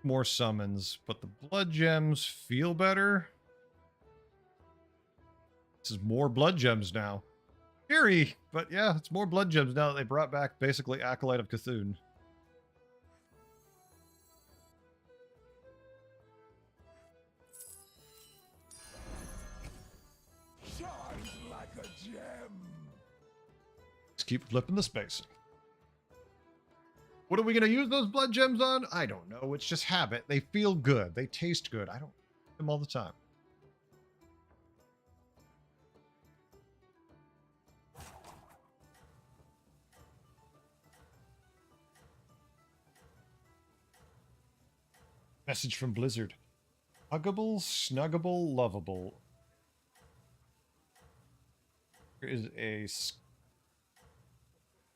More summons, but the blood gems feel better. This is more blood gems now. Scary, but yeah, it's more blood gems now that they brought back basically Acolyte of Cthulhu. Shines like a gem. Let's keep flipping the spacing. What are we going to use those blood gems on? I don't know. It's just habit. They feel good. They taste good. I don't eat them all the time. Message from Blizzard. Huggable, snuggable, lovable. There is a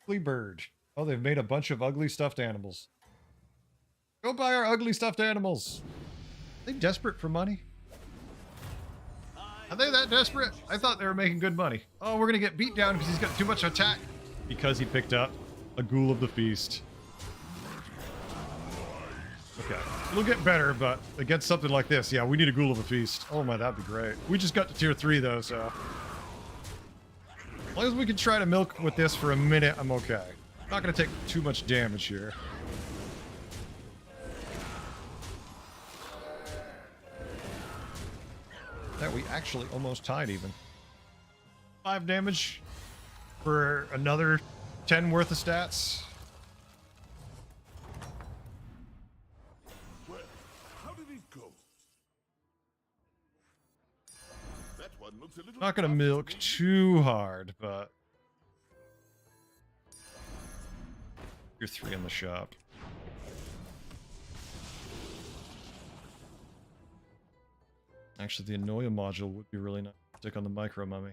ugly bird. Oh, they've made a bunch of ugly stuffed animals. Go buy our ugly stuffed animals. Are they desperate for money? Are they that desperate? I thought they were making good money. Oh, we're going to get beat down because he's got too much attack. Because he picked up a Ghoul of the Feast. Okay. It'll get better, but against something like this, yeah, we need a Ghoul of the Feast. Oh my, that'd be great. We just got to tier 3 though, so. As long as we can try to milk with this for a minute, I'm okay. I'm not going to take too much damage here. That we actually almost tied even. 5 damage for another 10 worth of stats. Well, how did it go? That one looks a little Not going to tough milk me. too hard, but you're 3 in the shop. Actually, the Anoia module would be really nice to stick on the Micro Mummy.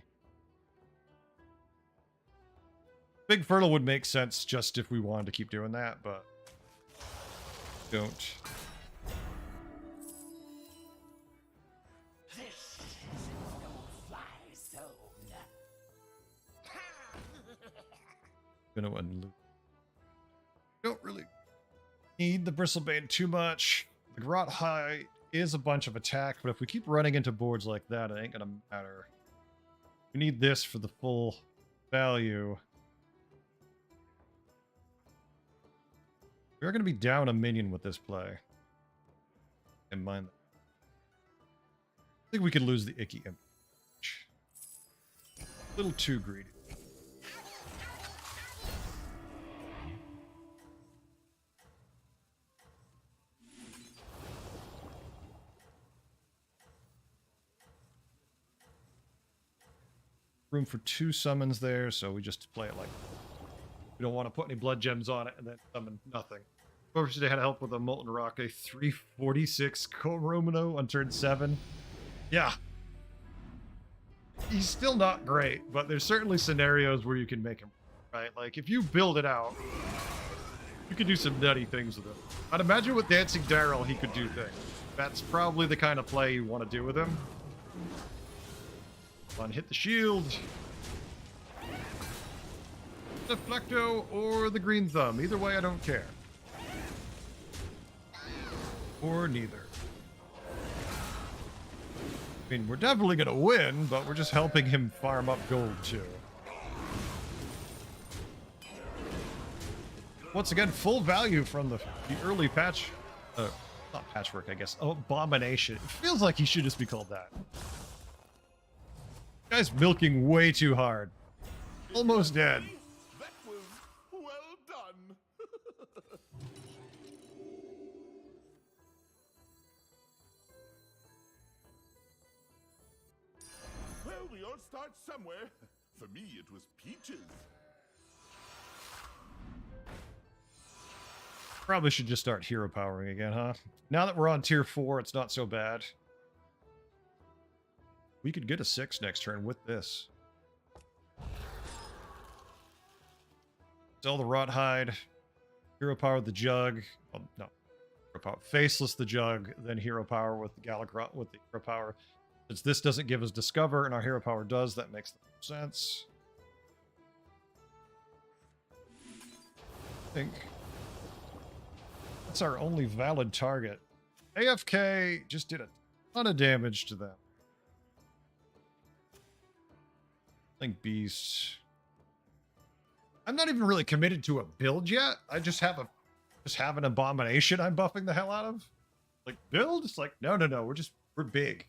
Big Fertile would make sense just if we wanted to keep doing that, but don't. This is a no-fly zone. Gonna unloop. Don't really need the Bristlebane too much. The Grot High is a bunch of attack, but if we keep running into boards like that, it ain't gonna matter. We need this for the full value. We're gonna be down a minion with this play. And mind that. I think we could lose the Icky Imp. A little too greedy. Room for 2 summons there, so we just play it like we don't want to put any blood gems on it and then summon nothing. Unfortunately, had help with a Molten Rock, a 346 Coromino on turn 7. Yeah. He's still not great, but there's certainly scenarios where you can make him, right? Like, if you build it out, you could do some nutty things with him. I'd imagine with Dancing Daryl, he could do things. That's probably the kind of play you want to do with him. Come on, hit the shield. Deflecto or the Green Thumb. Either way, I don't care. Or neither. I mean, we're definitely going to win, but we're just helping him farm up gold, too. Once again, full value from the early patch. Not patchwork, I guess. Oh, Abomination. It feels like he should just be called that. Guy's milking way too hard. Almost dead. That was well done. Well, we all start somewhere. For me, it was peaches. Probably should just start hero powering again, huh? Now that we're on tier 4, it's not so bad. We could get a 6 next turn with this. Sell the Rot Hide. Hero power the Jug. Well, no. Hero power. Faceless the Jug, then hero power with the Galacrot with the hero power. Since this doesn't give us Discover and our hero power does, that makes sense. I think that's our only valid target. AFK just did a ton of damage to them. I think Beast. I'm not even really committed to a build yet. I just have an Abomination I'm buffing the hell out of. Like, build? It's like, no, we're big.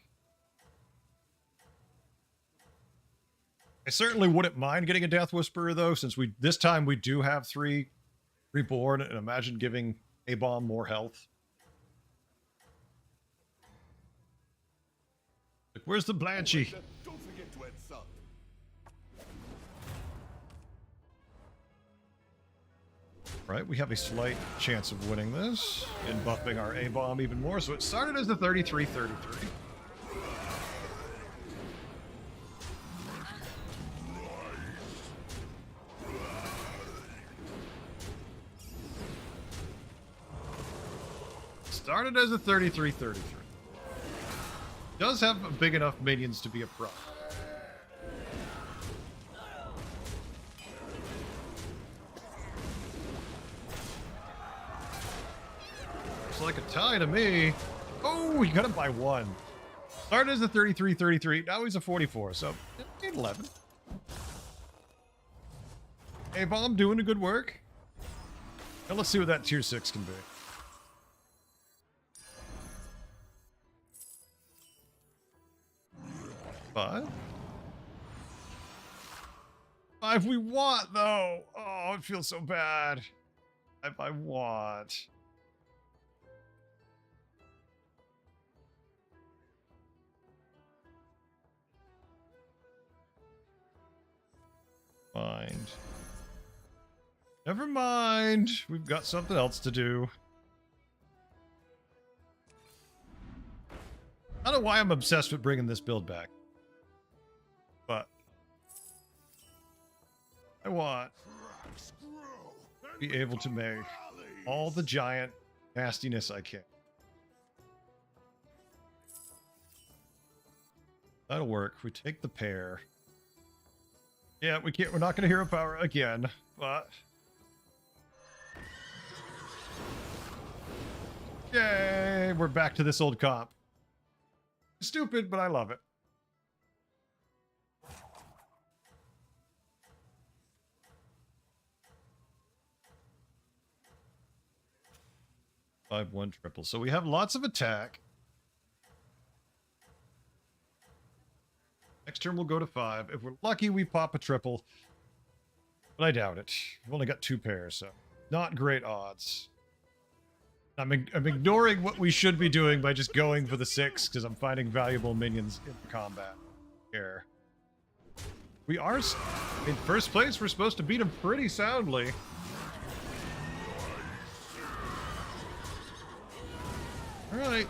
I certainly wouldn't mind getting a Death Whisperer though, since this time we do have 3 reborn, and imagine giving A-Bomb more health. Like, where's the Blanchy? Don't forget to add salt. Right, we have a slight chance of winning this and buffing our A-Bomb even more. So it started as a 33-33. Started as a 33-33. Does have big enough minions to be a pro. Looks like a tie to me. Oh, he got him by 1. Started as a 33-33. Now he's a 44, so 11. A-bomb doing a good work. Now let's see what that tier 6 can be. 5. 5 we want, though. Oh, it feels so bad. 5 I want. Mind. Never mind. We've got something else to do. I don't know why I'm obsessed with bringing this build back. But I want to be able to make all the giant nastiness I can. That'll work. We take the pair. Yeah, we can't. We're not going to hero power again, but yay! We're back to this old comp. Stupid, but I love it. Five, 1 triple. So we have lots of attack. Next turn we'll go to 5. If we're lucky, we pop a triple. But I doubt it. We've only got 2 pairs, so not great odds. I'm ignoring what we should be doing by just going for the 6 because I'm finding valuable minions in combat here. We are in first place. We're supposed to beat them pretty soundly. All right.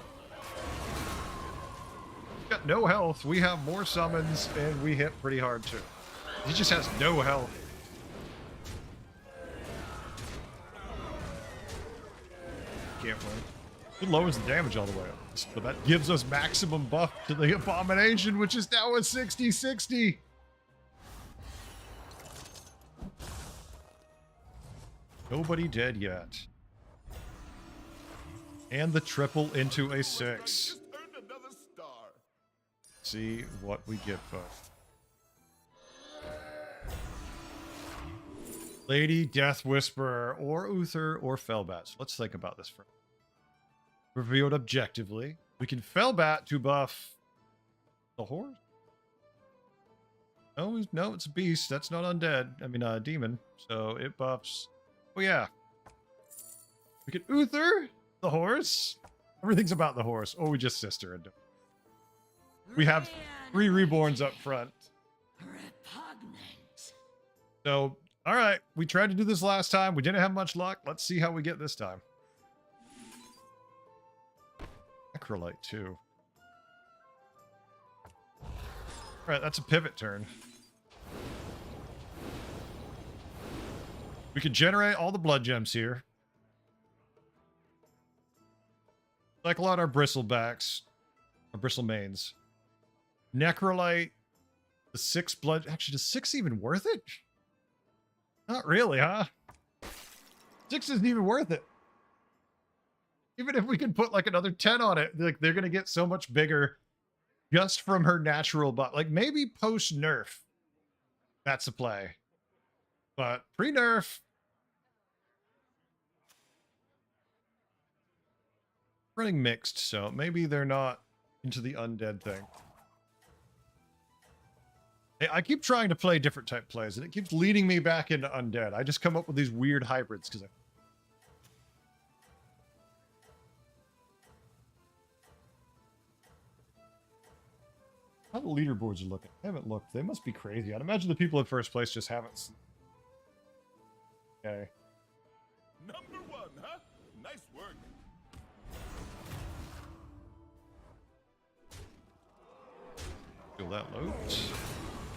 Got no health. We have more summons and we hit pretty hard too. He just has no health. Can't win. It lowers the damage all the way up. But that gives us maximum buff to the abomination, which is now a 60-60. Nobody dead yet. And the triple into a 6. Just earned another star. See what we get, folks. Lady Death Whisperer, or Uther, or Felbat. So let's think about this for revealed objectively. We can Felbat to buff the horse. No, it's a beast. That's not undead. I mean, a demon. So it buffs. Oh yeah. We can Uther the horse. Everything's about the horse. Oh, we just sister. We have 3 reborns up front. Repugnant. So, all right. We tried to do this last time. We didn't have much luck. Let's see how we get this time. Acrolite, too. All right, that's a pivot turn. We could generate all the blood gems here. Cycle out our bristlebacks. Our bristle mains. Necrolite. The 6 blood. Actually, is 6 even worth it? Not really, huh? 6 isn't even worth it. Even if we could put like another 10 on it, like they're gonna get so much bigger just from her natural buff. Like maybe post nerf, that's a play. But pre nerf, running mixed, so maybe they're not into the undead thing. Hey, I keep trying to play different type plays, and it keeps leading me back into undead. I just come up with these weird hybrids because how the leaderboards are looking. I haven't looked. They must be crazy. I'd imagine the people in first place just haven't. Okay. Number 1, huh? Nice work. Feel that load.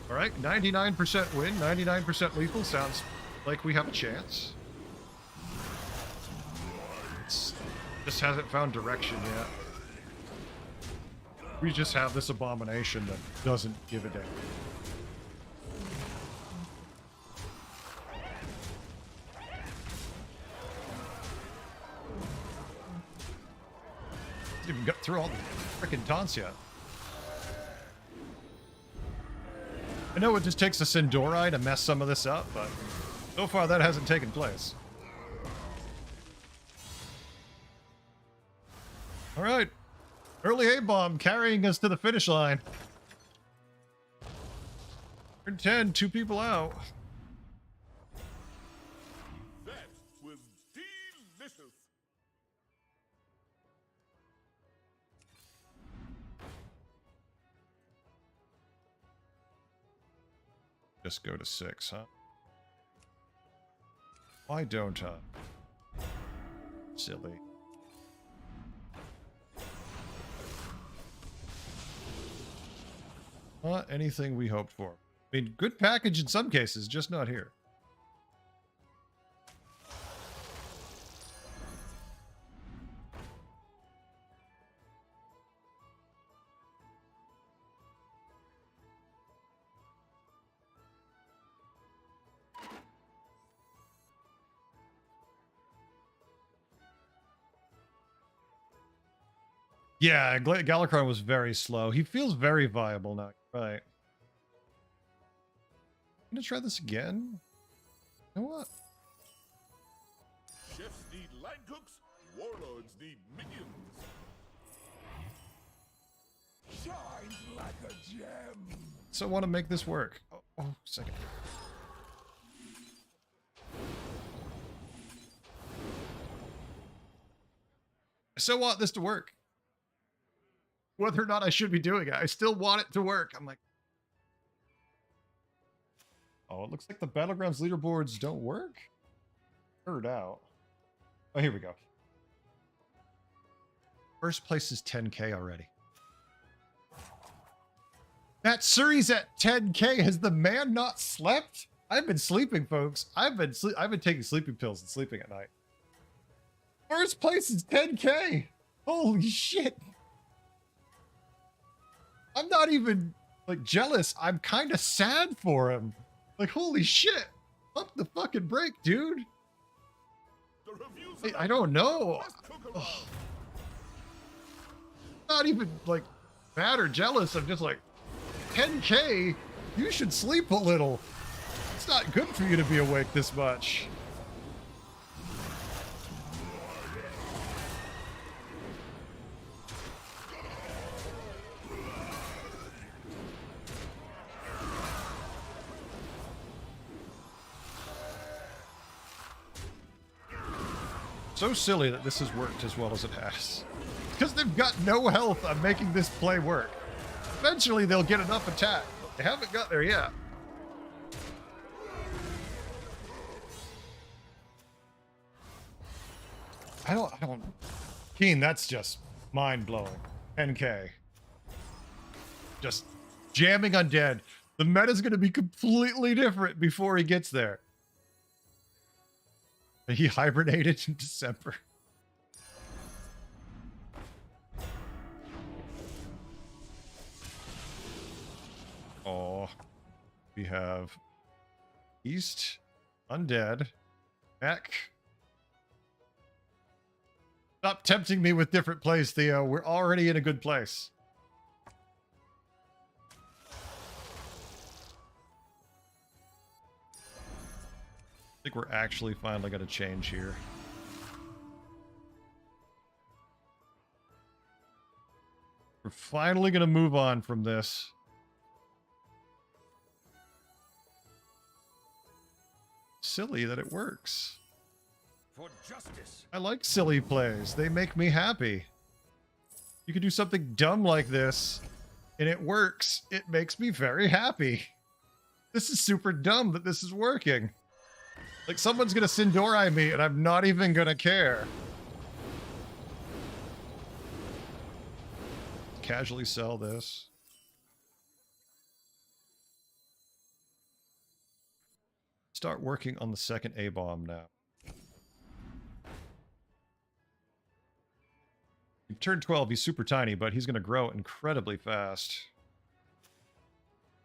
All right, 99% win, 99% lethal. Sounds like we have a chance. Just hasn't found direction yet. We just have this abomination that doesn't give a damn. Hasn't even got through all the freaking taunts yet. I know it just takes a Sindori to mess some of this up, but So far, that hasn't taken place. All right. Early A-bomb carrying us to the finish line. Turn 10, 2 people out. That was delicious. Just go to 6, huh? Why don't I? Silly. Not anything we hoped for. I mean, good package in some cases, just not here. Yeah, Galakron was very slow. He feels very viable now. Right. I'm gonna try this again. You know what? Chefs need line cooks, warlords need minions. Shines like a gem. So I want to make this work. Oh, second. I still want this to work. Whether or not I should be doing it, I still want it to work. I'm like, oh, it looks like the Battlegrounds leaderboards don't work. Heard out. Oh, here we go. First place is 10K already. That Suri's at 10K. Has the man not slept? I've been sleeping, folks. I've been taking sleeping pills and sleeping at night. First place is 10K. Holy shit. I'm not even like jealous. I'm kind of sad for him. Like, holy shit. Pump the fucking brake, dude. The reviews I don't know. Let's cook 'em up. Not even like mad or jealous. I'm just like, 10K, you should sleep a little. It's not good for you to be awake this much. So silly that this has worked as well as it has. Because they've got no health on making this play work. Eventually they'll get enough attack, but they haven't got there yet. I don't... Keen, that's just mind-blowing. 10K. Just jamming undead. The meta's going to be completely different before he gets there. He hibernated in December. Oh, we have East, Undead, Mech. Stop tempting me with different plays, Theo. We're already in a good place. I think we're actually finally going to change here. We're finally going to move on from this. Silly that it works. For justice. I like silly plays. They make me happy. You can do something dumb like this, and it works. It makes me very happy. This is super dumb that this is working. Like, someone's gonna Sindorai me, and I'm not even gonna care. Casually sell this. Start working on the second A-bomb now. He turned 12, he's super tiny, but he's gonna grow incredibly fast.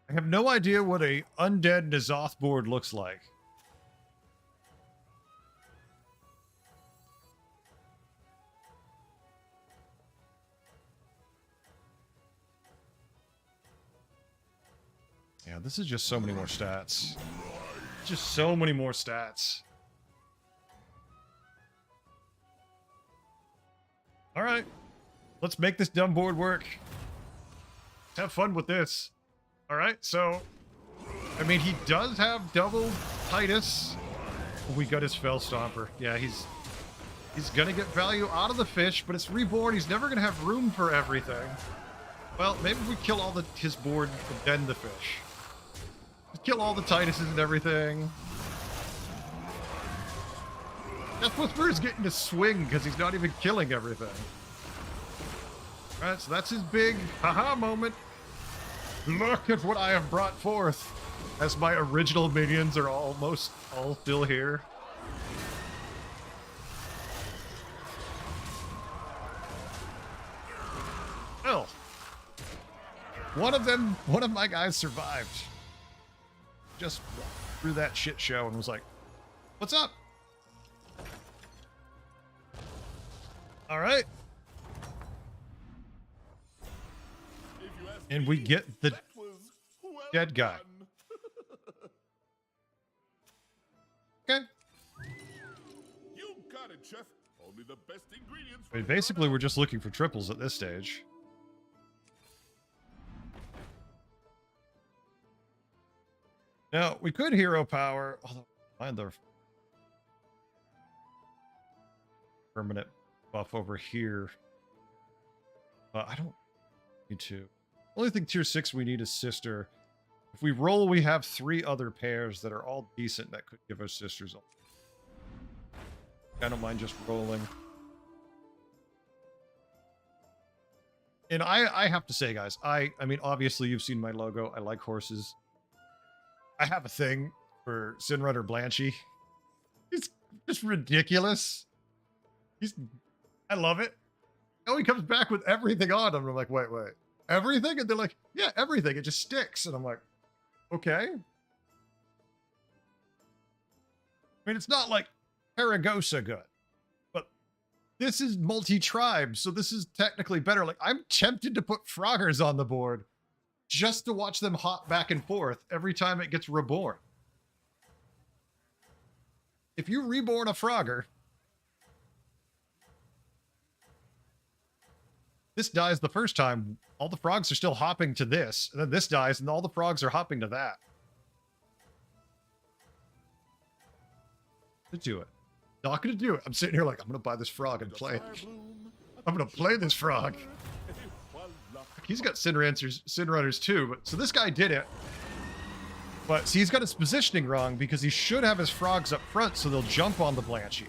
I have no idea what a undead N'Zoth board looks like. Yeah, this is just so many more stats. Just so many more stats. All right. Let's make this dumb board work. Have fun with this. All right, so... I mean, he does have double Titus. We got his Fell Stomper. Yeah, he's gonna get value out of the fish, but it's reborn. He's never gonna have room for everything. Well, maybe we kill all his board and then the fish. Just kill all the Tituses and everything. Death Whisperer's getting to swing because he's not even killing everything. Alright, so that's his big haha moment. Look at what I have brought forth. As my original minions are almost all still here. Well, one of my guys survived. Just through that shit show and was like, "What's up?" All right. And we get the dead guy. Okay. You got it, chef. Only the best ingredients. I mean, basically, we're just looking for triples at this stage. Now, we could hero power, although find the permanent buff over here. I don't need to. Only thing tier 6 we need is sister. If we roll, we have 3 other pairs that are all decent that could give us sisters. I don't mind just rolling. And I have to say, guys, I mean, obviously you've seen my logo. I like horses. I have a thing for Sinrunner Blanchy. He's just ridiculous. I love it. Oh, he comes back with everything on him. I'm like, wait. Everything? And they're like, yeah, everything. It just sticks. And I'm like, okay. I mean, it's not like Paragosa good, but this is multi-tribe, so this is technically better. Like, I'm tempted to put Froggers on the board just to watch them hop back and forth every time it gets reborn. If you reborn a Frogger, this dies the first time, all the frogs are still hopping to this, and then this dies, and all the frogs are hopping to that. To do it. Not gonna do it. I'm sitting here like, I'm gonna buy this frog and play it. I'm gonna play this frog. He's got Sinrunners too, but so this guy did it. But see, he's got his positioning wrong because he should have his frogs up front so they'll jump on the Blanchy.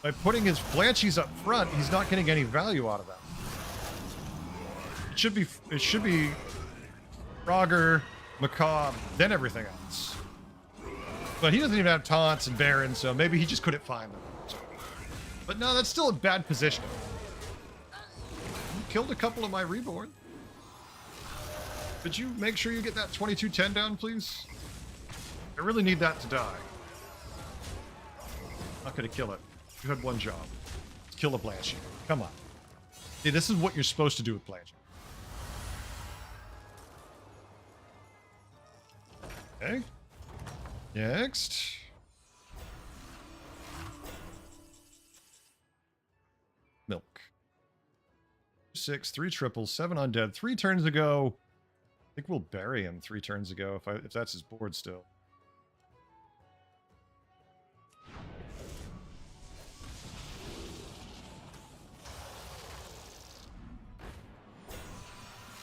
By putting his Blanchies up front, he's not getting any value out of them. It should be Frogger, Macabre, then everything else. But he doesn't even have taunts and barons, so maybe he just couldn't find them. But no, that's still a bad positioning. You killed a couple of my reborn. Could you make sure you get that 2210 down, please? I really need that to die. Not gonna kill it. You had one job. Kill a Blanchy. Come on. See, this is what you're supposed to do with Blanchy. Okay. Next. Milk. 6, 3 triples, 7 undead. 3 turns ago. I think we'll bury him 3 turns ago if that's his board still.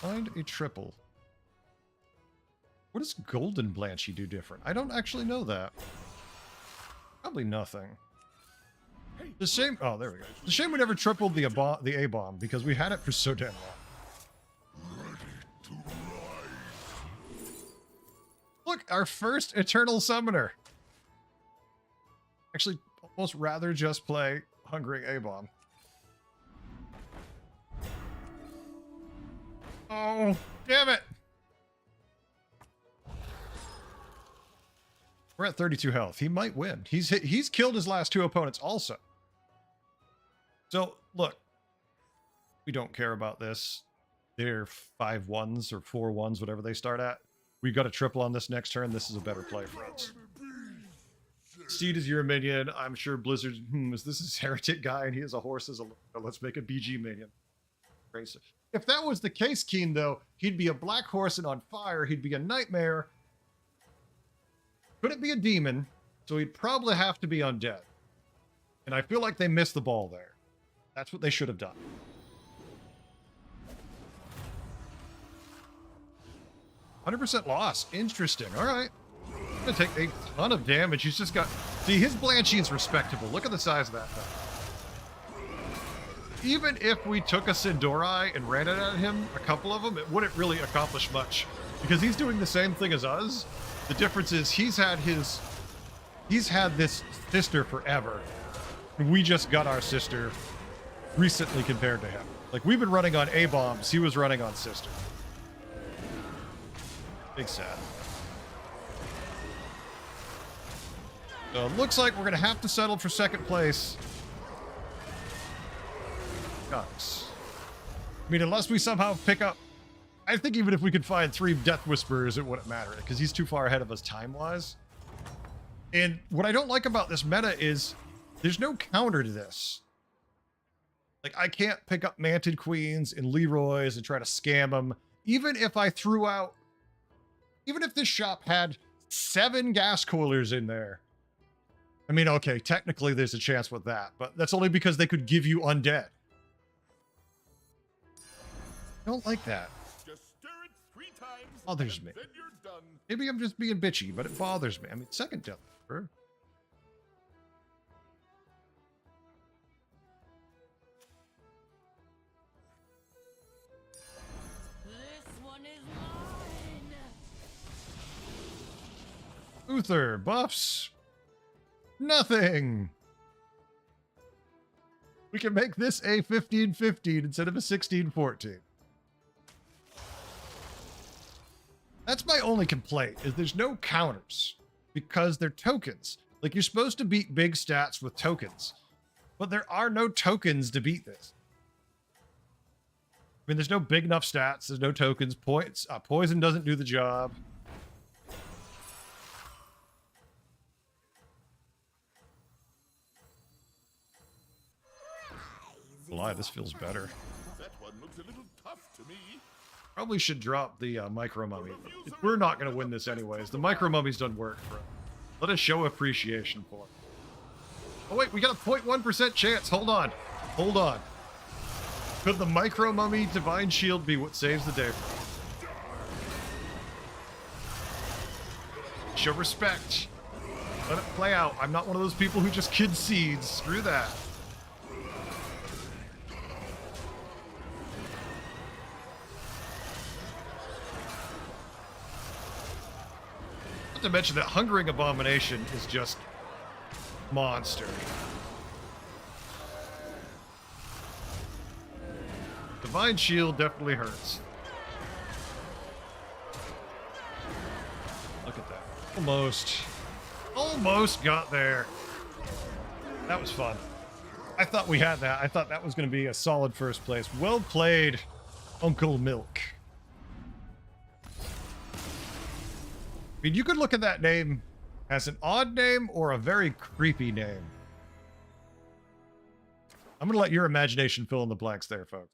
Find a triple. What does Golden Blanchy do different? I don't actually know that. Probably nothing. The shame. Oh, there we go. The shame we never tripled the A-bomb because we had it for so damn long. Look, our first Eternal Summoner. Actually, almost rather just play Hungering A-bomb. Oh, damn it. We're at 32 health. He might win. He's killed his last 2 opponents also. So, look. We don't care about this. They're 5-1s or 4-1s, whatever they start at. We got a triple on this next turn. This is a better play for us. Steed is your minion. I'm sure Blizzard, is this his heretic guy and he has a horse as a let's make a BG minion. Racer. If that was the case, Keen, though, he'd be a black horse and on fire. He'd be a nightmare. Couldn't be a demon, so he'd probably have to be undead. And I feel like they missed the ball there. That's what they should have done. 100% loss. Interesting. All right. Gonna take a ton of damage. He's just got... See, his Blanchie is respectable. Look at the size of that thing. Even if we took a Sindori and ran it at him, a couple of them, it wouldn't really accomplish much. Because he's doing the same thing as us. The difference is he's had this sister forever. And we just got our sister recently compared to him. Like, we've been running on A-bombs. He was running on sister. Big sad. So it looks like we're going to have to settle for second place. Sucks. I mean, unless we somehow pick up... I think even if we could find 3 Death Whisperers, it wouldn't matter, because he's too far ahead of us time-wise. And what I don't like about this meta is there's no counter to this. Like, I can't pick up Manted Queens and Leroys and try to scam them. Even if I threw out... Even if this shop had 7 gas coolers in there. I mean, okay, technically there's a chance with that, but that's only because they could give you undead. I don't like that. Just stir it 3 times. Bothers and me. Then you're done. Maybe I'm just being bitchy, but it bothers me. I mean, second Death Whisperer. This one is mine. Uther, buffs. Nothing. We can make this a 15-15 instead of a 16-14. That's my only complaint, is there's no counters. Because they're tokens. Like, you're supposed to beat big stats with tokens. But there are no tokens to beat this. I mean, there's no big enough stats. There's no tokens. Poison doesn't do the job. Lie, this feels better. That one looks a little tough to me. Probably should drop the Micro Mummy. We're not going to win this anyways. The Micro Mummy's done work for us. Let us show appreciation for it. Oh wait, we got a 0.1% chance. Hold on. Hold on. Could the Micro Mummy Divine Shield be what saves the day for us? Show respect. Let it play out. I'm not one of those people who just concedes. Screw that. Not to mention that Hungering Abomination is just monster. Divine Shield definitely hurts. Look at that. Almost got there. That was fun. I thought we had that. I thought that was going to be a solid first place. Well played, Uncle Milk. I mean, you could look at that name as an odd name or a very creepy name. I'm going to let your imagination fill in the blanks there, folks.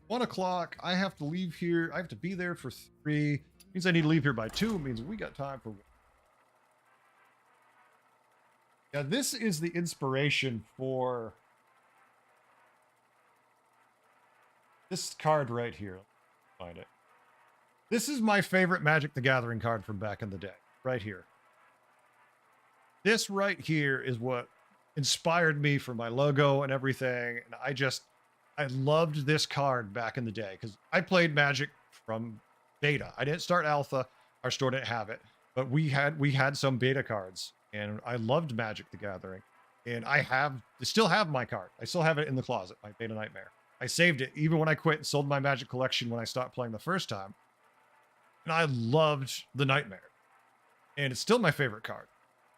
One o'clock. I have to leave here. I have to be there for 3. Means I need to leave here by 2. It means we got time for... Yeah, this is the inspiration for this card right here. Find it. This is my favorite Magic the Gathering card from back in the day. Right here. This right here is what inspired me for my logo and everything. And I loved this card back in the day because I played Magic from beta. I didn't start alpha. Our store didn't have it, but we had some beta cards, and I loved Magic the Gathering. And I still have my card. I still have it in the closet, my Beta Nightmare. I saved it even when I quit and sold my Magic collection when I stopped playing the first time. And I loved the Nightmare. And it's still my favorite card.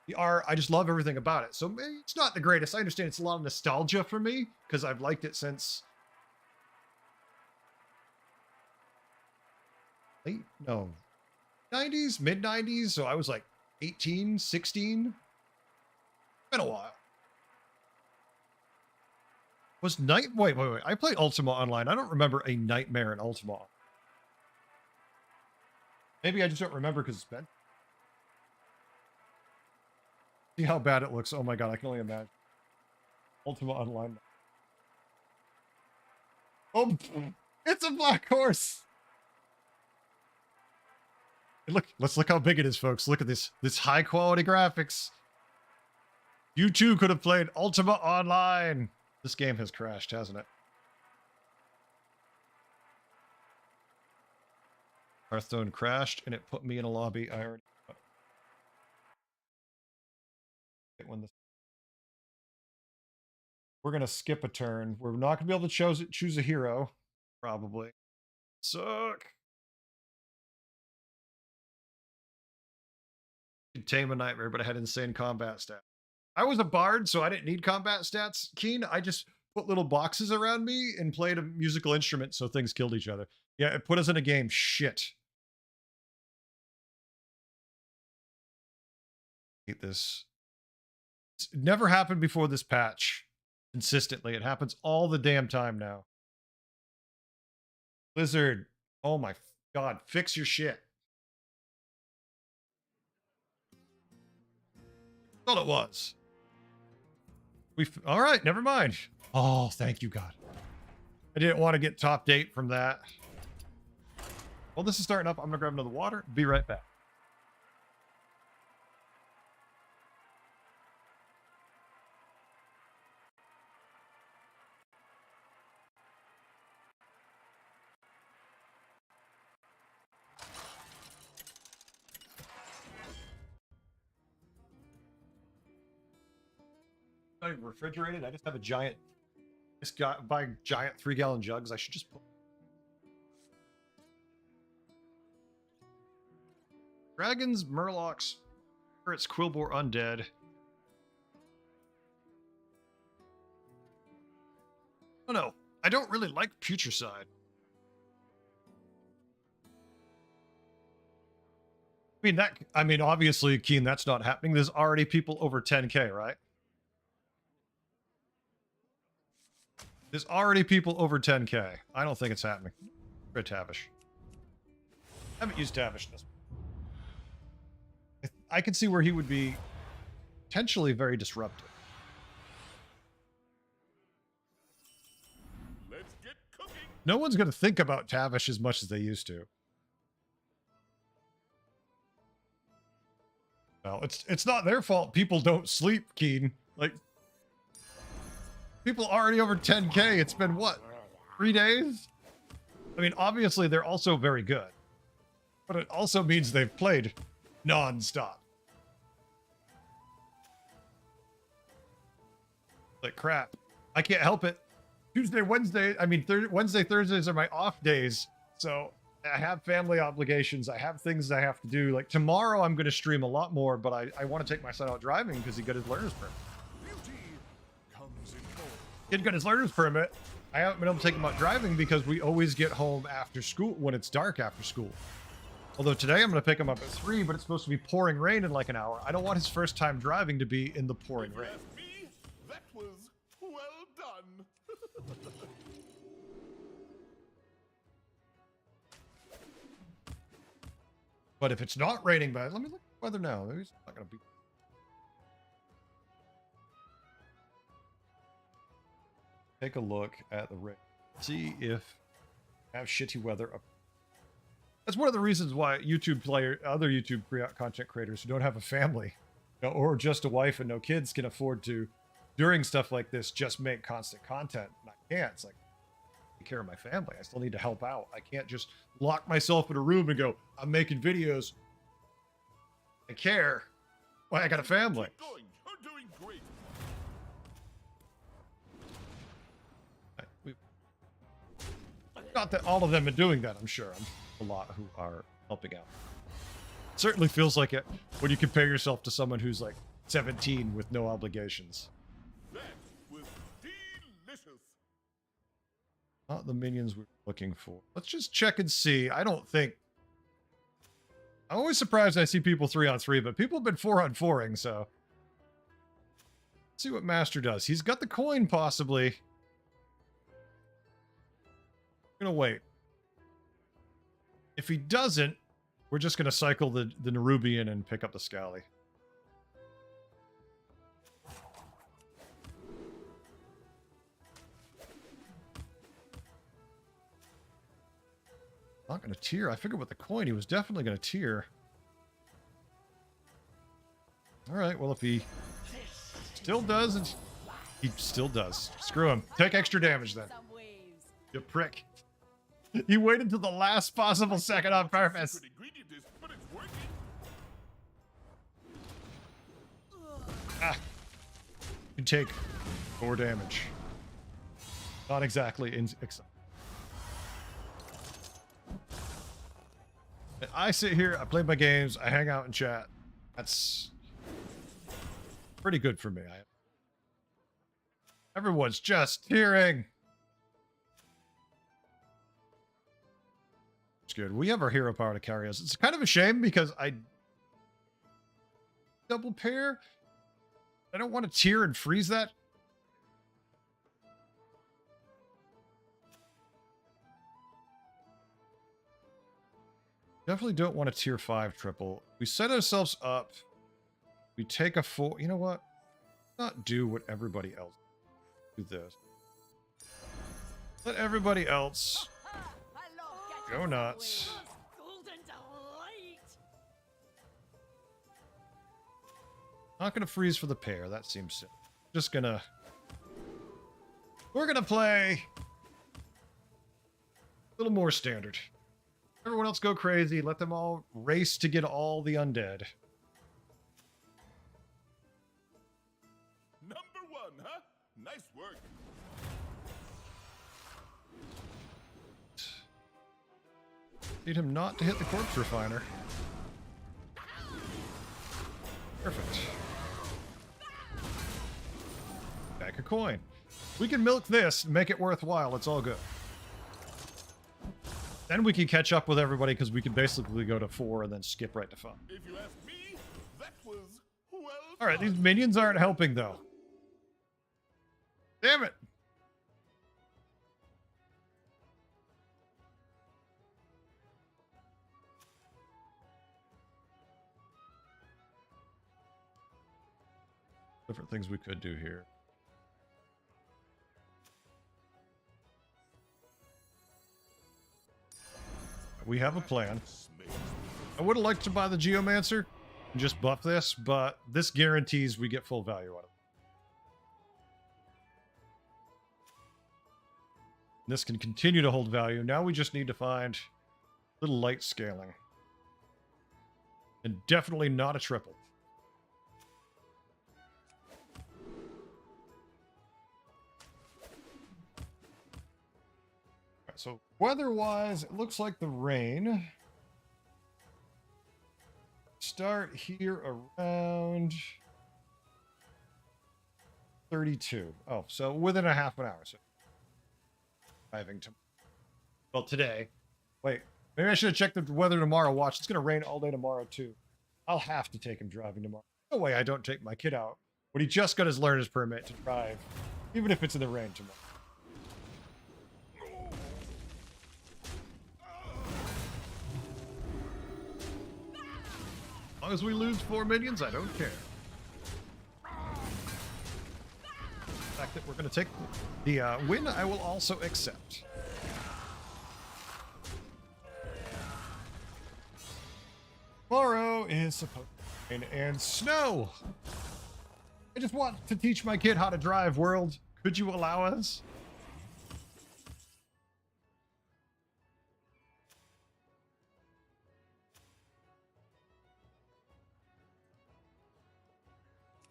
The art, I just love everything about it. So it's not the greatest. I understand it's a lot of nostalgia for me because I've liked it since 90s, mid 90s. So I was like 18, 16. Been a while. Was night? Wait. I played Ultima Online. I don't remember a nightmare in Ultima. Maybe I just don't remember because it's been. See how bad it looks. Oh my god, I can only imagine. Ultima Online. Oh, it's a black horse. Look, let's look how big it is, folks. Look at this high quality graphics. You too could have played Ultima Online. This game has crashed, hasn't it? Hearthstone crashed and it put me in a lobby. I already when this we're gonna skip a turn. We're not gonna be able to choose a hero, probably. Suck. Tame a nightmare, but I had insane combat stats. I was a bard, so I didn't need combat stats, Keen. I just put little boxes around me and played a musical instrument so things killed each other. Yeah, it put us in a game. Shit. Hate this. It's never happened before this patch. Consistently. It happens all the damn time now. Blizzard. Oh my god. Fix your shit. Thought it was. All right, never mind. Oh, thank you, God. I didn't want to get top date from that. Well, this is starting up. I'm gonna grab another water. Be right back. Not even refrigerated. I just have a giant. Just buy giant 3-gallon jugs. I should just put. Dragons, Murlocs, Spirits, Quilboar, Undead. Oh no, I don't really like Putricide. I mean, obviously, Keen, that's not happening. There's already people over 10K, right? There's already people over 10K. I don't think it's happening. For Tavish. I haven't used Tavish. I can see where he would be potentially very disruptive. Let's get cooking. No one's going to think about Tavish as much as they used to. No, it's not their fault. People don't sleep, Keen. Like, people already over 10K. It's been what? 3 days? I mean, obviously they're also very good, but it also means they've played non-stop. Like crap. I can't help it. Tuesday, Wednesday, I mean, Wednesday, Thursdays are my off days. So I have family obligations. I have things I have to do. Like tomorrow I'm going to stream a lot more, but I want to take my son out driving because he got his learner's permit. Beauty comes in form. Kid got his learner's permit. I haven't been able to take him out driving because we always get home after school when it's dark after school. Although today I'm going to pick him up at 3, but it's supposed to be pouring rain in like an hour. I don't want his first time driving to be in the pouring rain. Ask me, that was well done. But if it's not raining bad, let me look at the weather now. Maybe it's not going to be. Take a look at the rain. See if I have shitty weather up. That's one of the reasons why other YouTube content creators who don't have a family, or just a wife and no kids can afford to, during stuff like this, just make constant content. And I can't. It's like, take care of my family. I still need to help out. I can't just lock myself in a room and go, I'm making videos. I care. Well, I got a family. Keep going. You're doing great. Not that all of them are doing that, I'm sure. A lot who are helping out. Certainly feels like it when you compare yourself to someone who's like 17 with no obligations. That was delicious. Not the minions we're looking for. Let's just check and see. I don't think I'm always surprised I see people 3-on-3, but people have been 4-on-4ing, so. Let's see what Master does. He's got the coin, possibly. I'm gonna wait. If he doesn't, we're just gonna cycle the Nerubian and pick up the Scally. Not gonna tier. I figured with the coin, he was definitely gonna tier. All right. Well, if he still does, he still does. Screw him. Take extra damage then. Some waves. You prick. You waited till the last possible second on purpose. Secret ingredient is, but it's working. Ah. You take 4 damage. Not exactly exciting. I sit here, I play my games, I hang out and chat. That's pretty good for me. Everyone's just hearing. It's good. We have our hero power to carry us. It's kind of a shame because I double pair. I don't want to tier and freeze that. Definitely don't want a tier 5 triple. We set ourselves up. We take a 4. You know what? Not do what everybody else. Do this. Let everybody else go nuts. Golden delight. Not gonna freeze for the pair. That seems silly. Just gonna. We're gonna play a little more standard. Everyone else go crazy. Let them all race to get all the undead. Number 1, huh? Nice work. Need him not to hit the corpse refiner. Perfect. Back a coin. We can milk this and make it worthwhile. It's all good. Then we can catch up with everybody because we can basically go to 4 and then skip right to 5. If you ask me, that was well All right, these done. minions aren't helping though. Damn it. Different things we could do here. We have a plan. I would have liked to buy the Geomancer and just buff this, but this guarantees we get full value out of it. This can continue to hold value. Now we just need to find a little light scaling. And definitely not a triple. So weather-wise, it looks like the rain start here around 32. Oh, so within a half an hour. So driving to, well, today. Wait, maybe I should have checked the weather tomorrow. Watch, it's going to rain all day tomorrow too. I'll have to take him driving tomorrow. No way I don't take my kid out when he just got his learner's permit to drive, even if it's in the rain tomorrow. As long as we lose 4 minions, I don't care. The fact that we're going to take the win, I will also accept. Tomorrow is supposed to rain and snow. I just want to teach my kid how to drive, world. Could you allow us?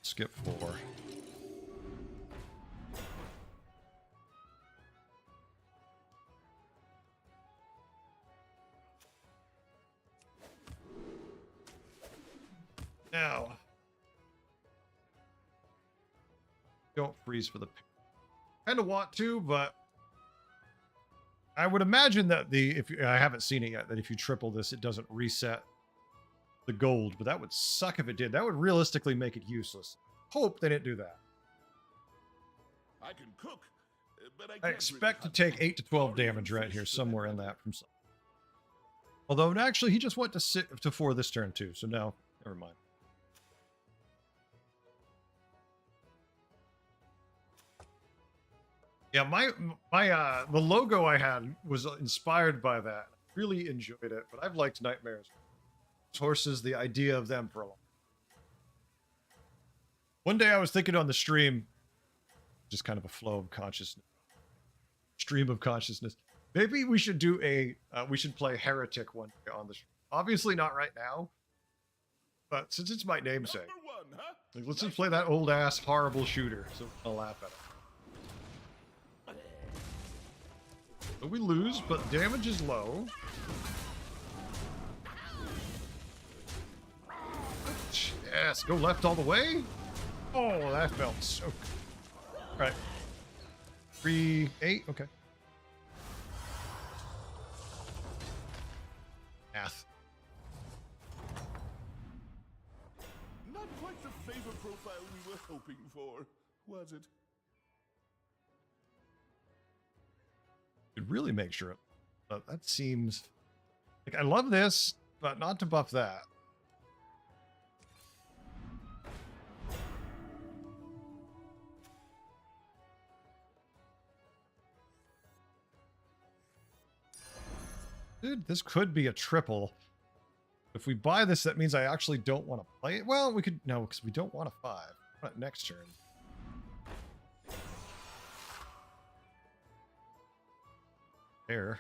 Skip 4. Now, don't freeze for the. Kind of want to, but I would imagine that if I haven't seen it yet, that if you triple this, it doesn't reset the gold, but that would suck if it did. That would realistically make it useless. Hope they didn't do that. I can cook, but I I can't expect to really take hunt. 8 to 12 Or even damage right fish here, for somewhere in matter. that from some. Although actually he just went to 4 this turn too, so no, never mind. Yeah, the logo I had was inspired by that. Really enjoyed it, but I've liked Nightmares. Horses, the idea of them for a long. One day I was thinking on the stream, just kind of a flow of consciousness, stream of consciousness. Maybe we should do we should play Heretic one day on the stream. Obviously not right now, but since it's my namesake, Number one, huh? like, let's just play that old ass horrible shooter so I'll laugh at it. So we lose, but damage is low. Yes, go left all the way. Oh, that felt so good. All right. 3, 8, okay. Math. Not quite the favor profile we were hoping for, was it? Could really make sure. But that seems like I love this, but not to buff that. Dude, this could be a triple. If we buy this, that means I actually don't want to play it. Well, we could no, because we don't want a 5. What next turn? There.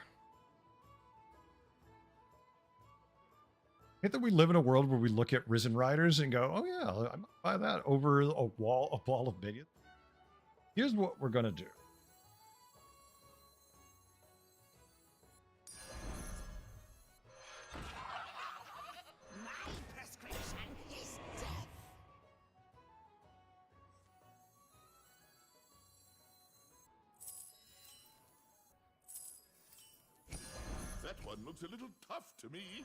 I hate that we live in a world where we look at Risen Riders and go, oh yeah, I might buy that over a ball of minions. Here's what we're gonna do. My prescription is death. That one looks a little tough to me.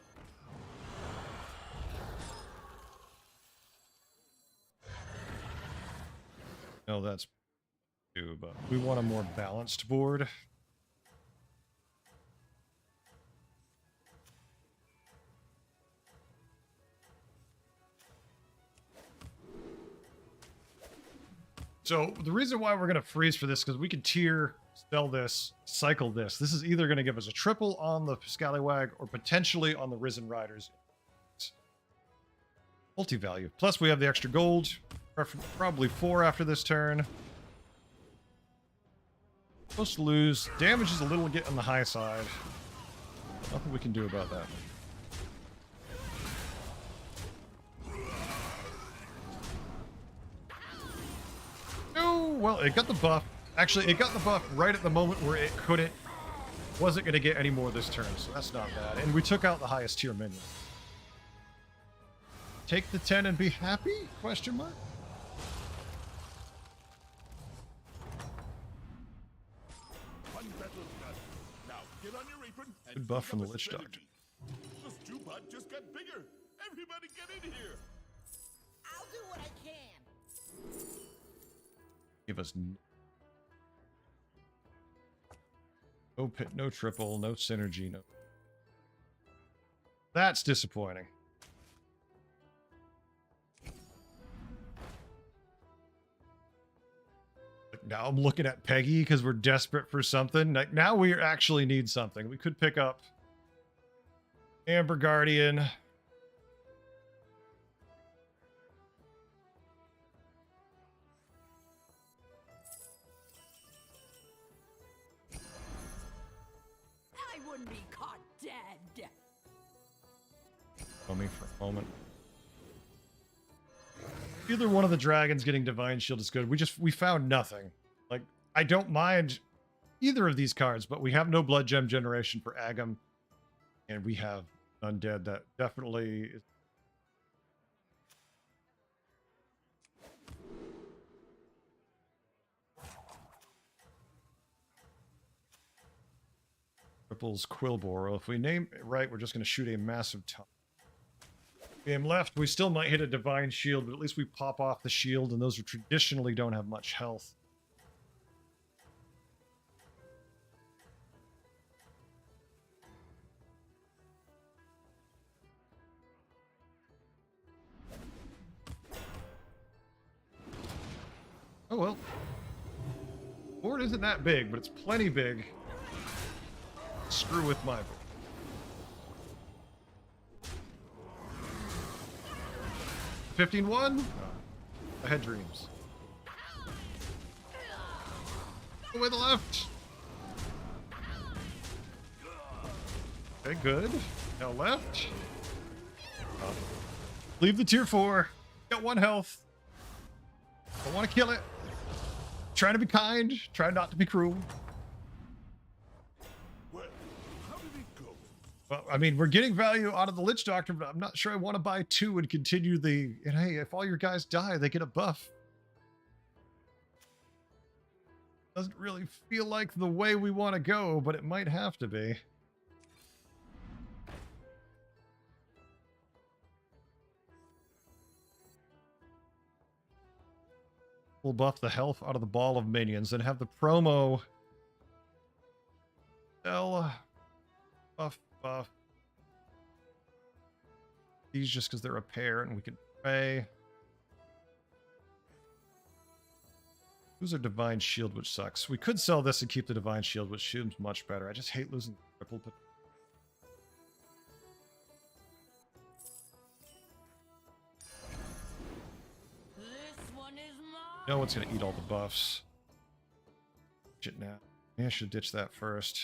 No, that's two, but we want a more balanced board. So the reason why we're going to freeze for this, because we can tier, sell this, cycle this. This is either going to give us a triple on the Scallywag or potentially on the Risen Riders. Multi-value. Plus we have the extra gold. Probably 4 after this turn. Supposed to lose. Damage is a little get on the high side. Nothing we can do about that. Oh, well, it got the buff. Actually, it got the buff right at the moment where it wasn't going to get any more this turn, so that's not bad. And we took out the highest tier minion. Take the 10 and be happy? Question mark? One battle done. Now get on your apron and Good buff think from up the a Lich strategy. The stew pot just got bigger. Everybody get in here. I'll do what I can. Give us no pit, no triple, no synergy, no. That's disappointing. Now I'm looking at Peggy because we're desperate for something. Like now we actually need something. We could pick up Amber Guardian. I wouldn't be caught dead. Me for a moment. Either one of the dragons getting Divine Shield is good. We found nothing. Like, I don't mind either of these cards, but we have no Blood Gem generation for Agam, and we have Undead that definitely is. Triples Quilbor. Well, if we name it right, we're just going to shoot a massive ton. Game left. We still might hit a divine shield, but at least we pop off the shield, and those are traditionally don't have much health. Oh well. Board isn't that big, but it's plenty big. Screw with my board. $15-1? I had dreams. Go with the left. Okay, good. Now left. Leave the tier 4. Got 1 health. Don't want to kill it. Trying to be kind. Try not to be cruel. Well, how did it go? Well, I mean, we're getting value out of the Lich Doctor, but I'm not sure I want to buy 2 and continue the... And hey, if all your guys die, they get a buff. Doesn't really feel like the way we want to go, but it might have to be. We'll buff the health out of the ball of minions and have the promo sell buff. These just because they're a pair and we can pray. Lose our divine shield, which sucks. We could sell this and keep the divine shield, which seems much better. I just hate losing triple. But This one is mine. no one's gonna eat all the buffs. Shit now. Yeah, I should ditch that first.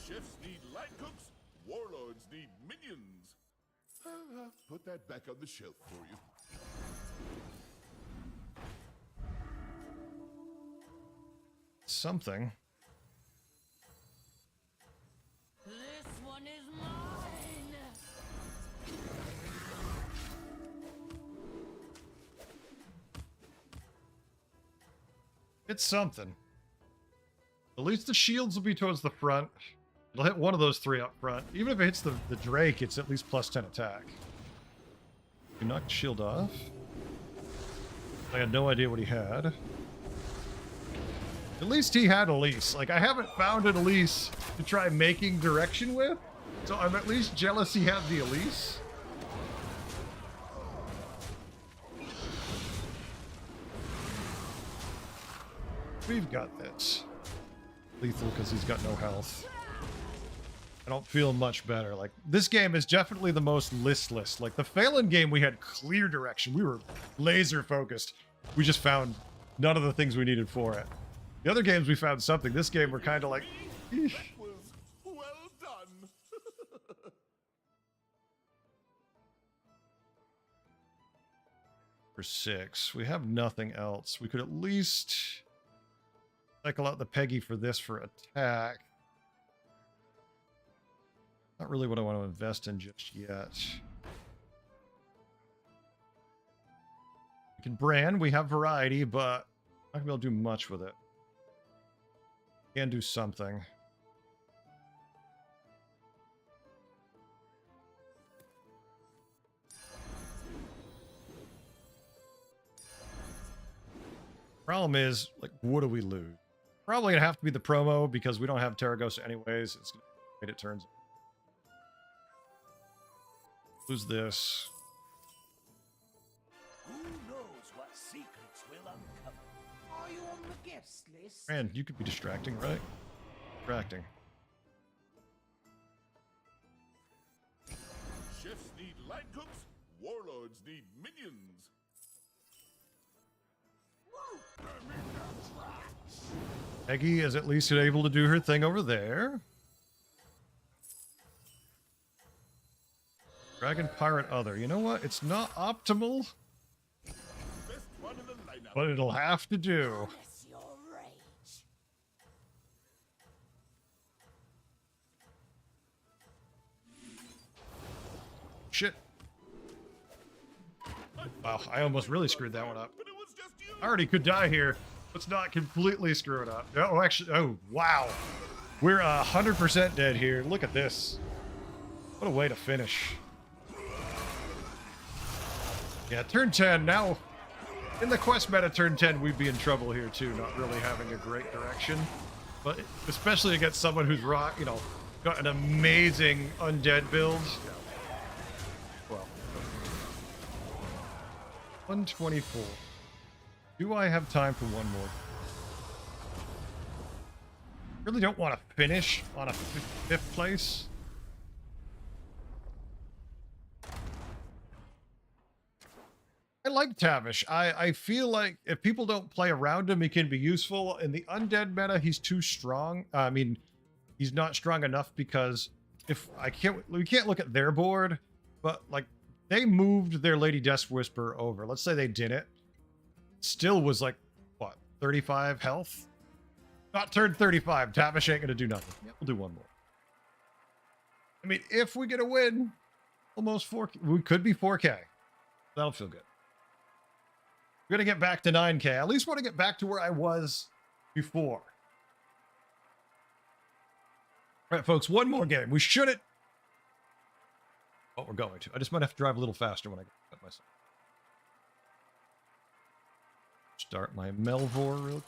Chefs need light cooks, warlords need minions. Put that back on the shelf for you. Something. This one is mine. It's something. At least the shields will be towards the front. It'll hit one of those 3 up front. Even if it hits the Drake, it's at least plus 10 attack. You knocked the shield off. I had no idea what he had. At least he had Elise. Like, I haven't found an Elise to try making direction with, so I'm at least jealous he had the Elise. We've got this. Lethal because he's got no health. I don't feel much better. Like, this game is definitely the most listless. Like, the Phelan game, we had clear direction. We were laser focused. We just found none of the things we needed for it. The other games, we found something. This game, we're kind of like, eesh. That was well done. For 6. We have nothing else. We could at least cycle out the Peggy for this for attack. Not really what I want to invest in just yet. We can brand. We have variety, but I'm not going to be able to do much with it. Can do something. Problem is, like, what do we lose? Probably gonna have to be the promo because we don't have Taragosa anyways. It's gonna wait, it turns. Lose this. Who knows what secrets will uncover? Are you on the guest list? And you could be distracting, right? Distracting. Chefs need light cooks, warlords need minions. Peggy is at least able to do her thing over there. Dragon Pirate Other. You know what? It's not optimal, Best one in the lineup. but it'll have to do. Bless your rage. Shit. Wow, I almost really screwed that one up. But it was just you. I already could die here. Let's not completely screw it up. Oh, actually, oh, wow. We're 100% dead here. Look at this. What a way to finish. Yeah, turn 10. Now, in the quest meta, turn 10, we'd be in trouble here too, not really having a great direction. But especially against someone who's got an amazing undead build. Well, 124. Do I have time for one more? Really don't want to finish on a fifth place. I like Tavish. I feel like if people don't play around him, he can be useful. In the undead meta, he's too strong. I mean, he's not strong enough because we can't look at their board, but like they moved their Lady Death Whisper over. Let's say they did it. Still was like, what, 35 health? Not turned 35. Tavish ain't gonna do nothing. Yeah, we'll do one more. I mean, if we get a win, almost 4K. We could be 4K. That'll feel good. We're gonna get back to 9K. I at least want to get back to where I was before. All right, folks, one more game. We shouldn't. Oh, we're going to. I just might have to drive a little faster when I get myself. Start my Melvor real quick.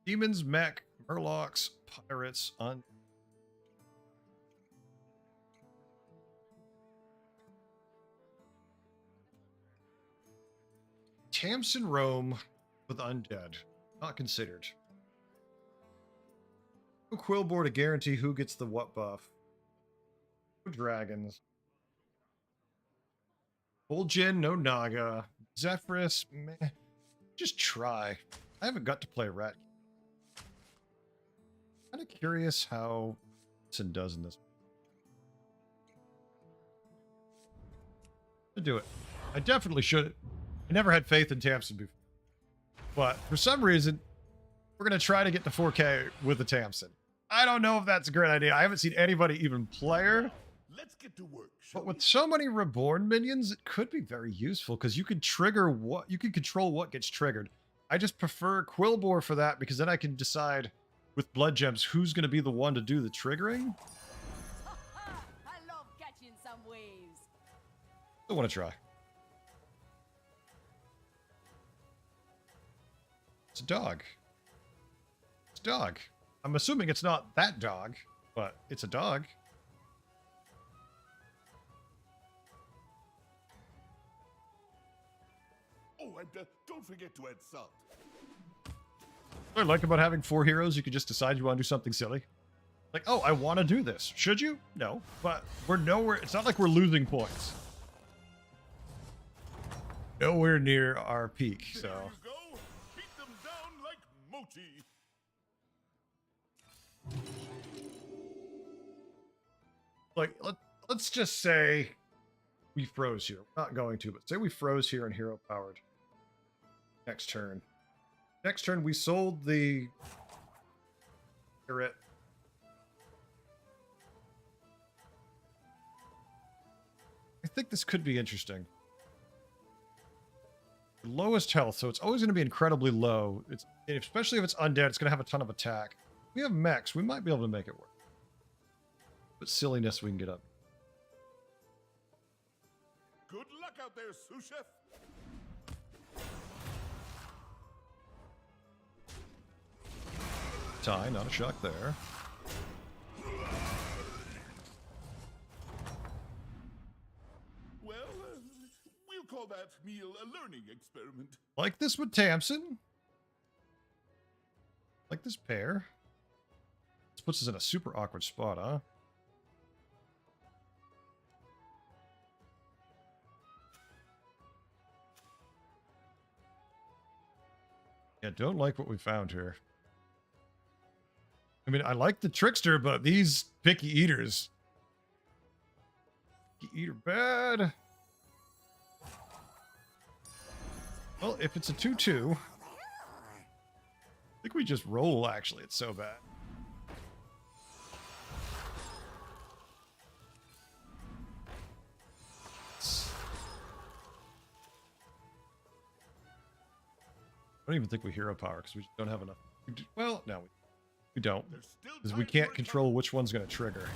Demons, mech, murlocs, pirates, Tamsin Rome with undead. Not considered. No Quillboar to guarantee who gets the what buff. No dragons. Vol'jin, no Naga. Zephyrus, meh. Just try. I haven't got to play Rat. Kind of curious how Sin does in this. To do it. I definitely should. I never had faith in Tamsin before. But for some reason, we're going to try to get to 4K with the Tamsin. I don't know if that's a great idea. I haven't seen anybody even play her. Let's get to work. But with so many reborn minions, it could be very useful because you could trigger what you can control what gets triggered. I just prefer Quillboar for that because then I can decide with blood gems who's going to be the one to do the triggering. I love catching some waves. I want to try. It's a dog. It's a dog. I'm assuming it's not that dog, but it's a dog. Oh, and don't forget to add salt. What I like about having 4 heroes, you can just decide you want to do something silly. Like, oh, I want to do this. Should you? No. But we're nowhere. It's not like we're losing points. Nowhere near our peak, so. There you go. Beat them down like Moti. Like, let's just say we froze here. We're not going to, but say we froze here and hero powered. Next turn. Next turn, we sold the turret. I think this could be interesting. Lowest health, so it's always going to be incredibly low. It's especially if it's undead, it's going to have a ton of attack. We have mechs, we might be able to make it work. But silliness we can get up. Good luck out there, sous chef. Tie, not a shock there. Well, we'll call that meal a learning experiment. Like this with Tamsin. Like this pair. This puts us in a super awkward spot, huh? Yeah, don't like what we found here. I mean, I like the Trickster, but these picky eaters. Picky eater bad. Well, if it's a 2-2, I think we just roll, actually. It's so bad. don't even think we hero power because we don't have enough. Well, no, we don't. There's still Because we time can't for a control which one's going to trigger.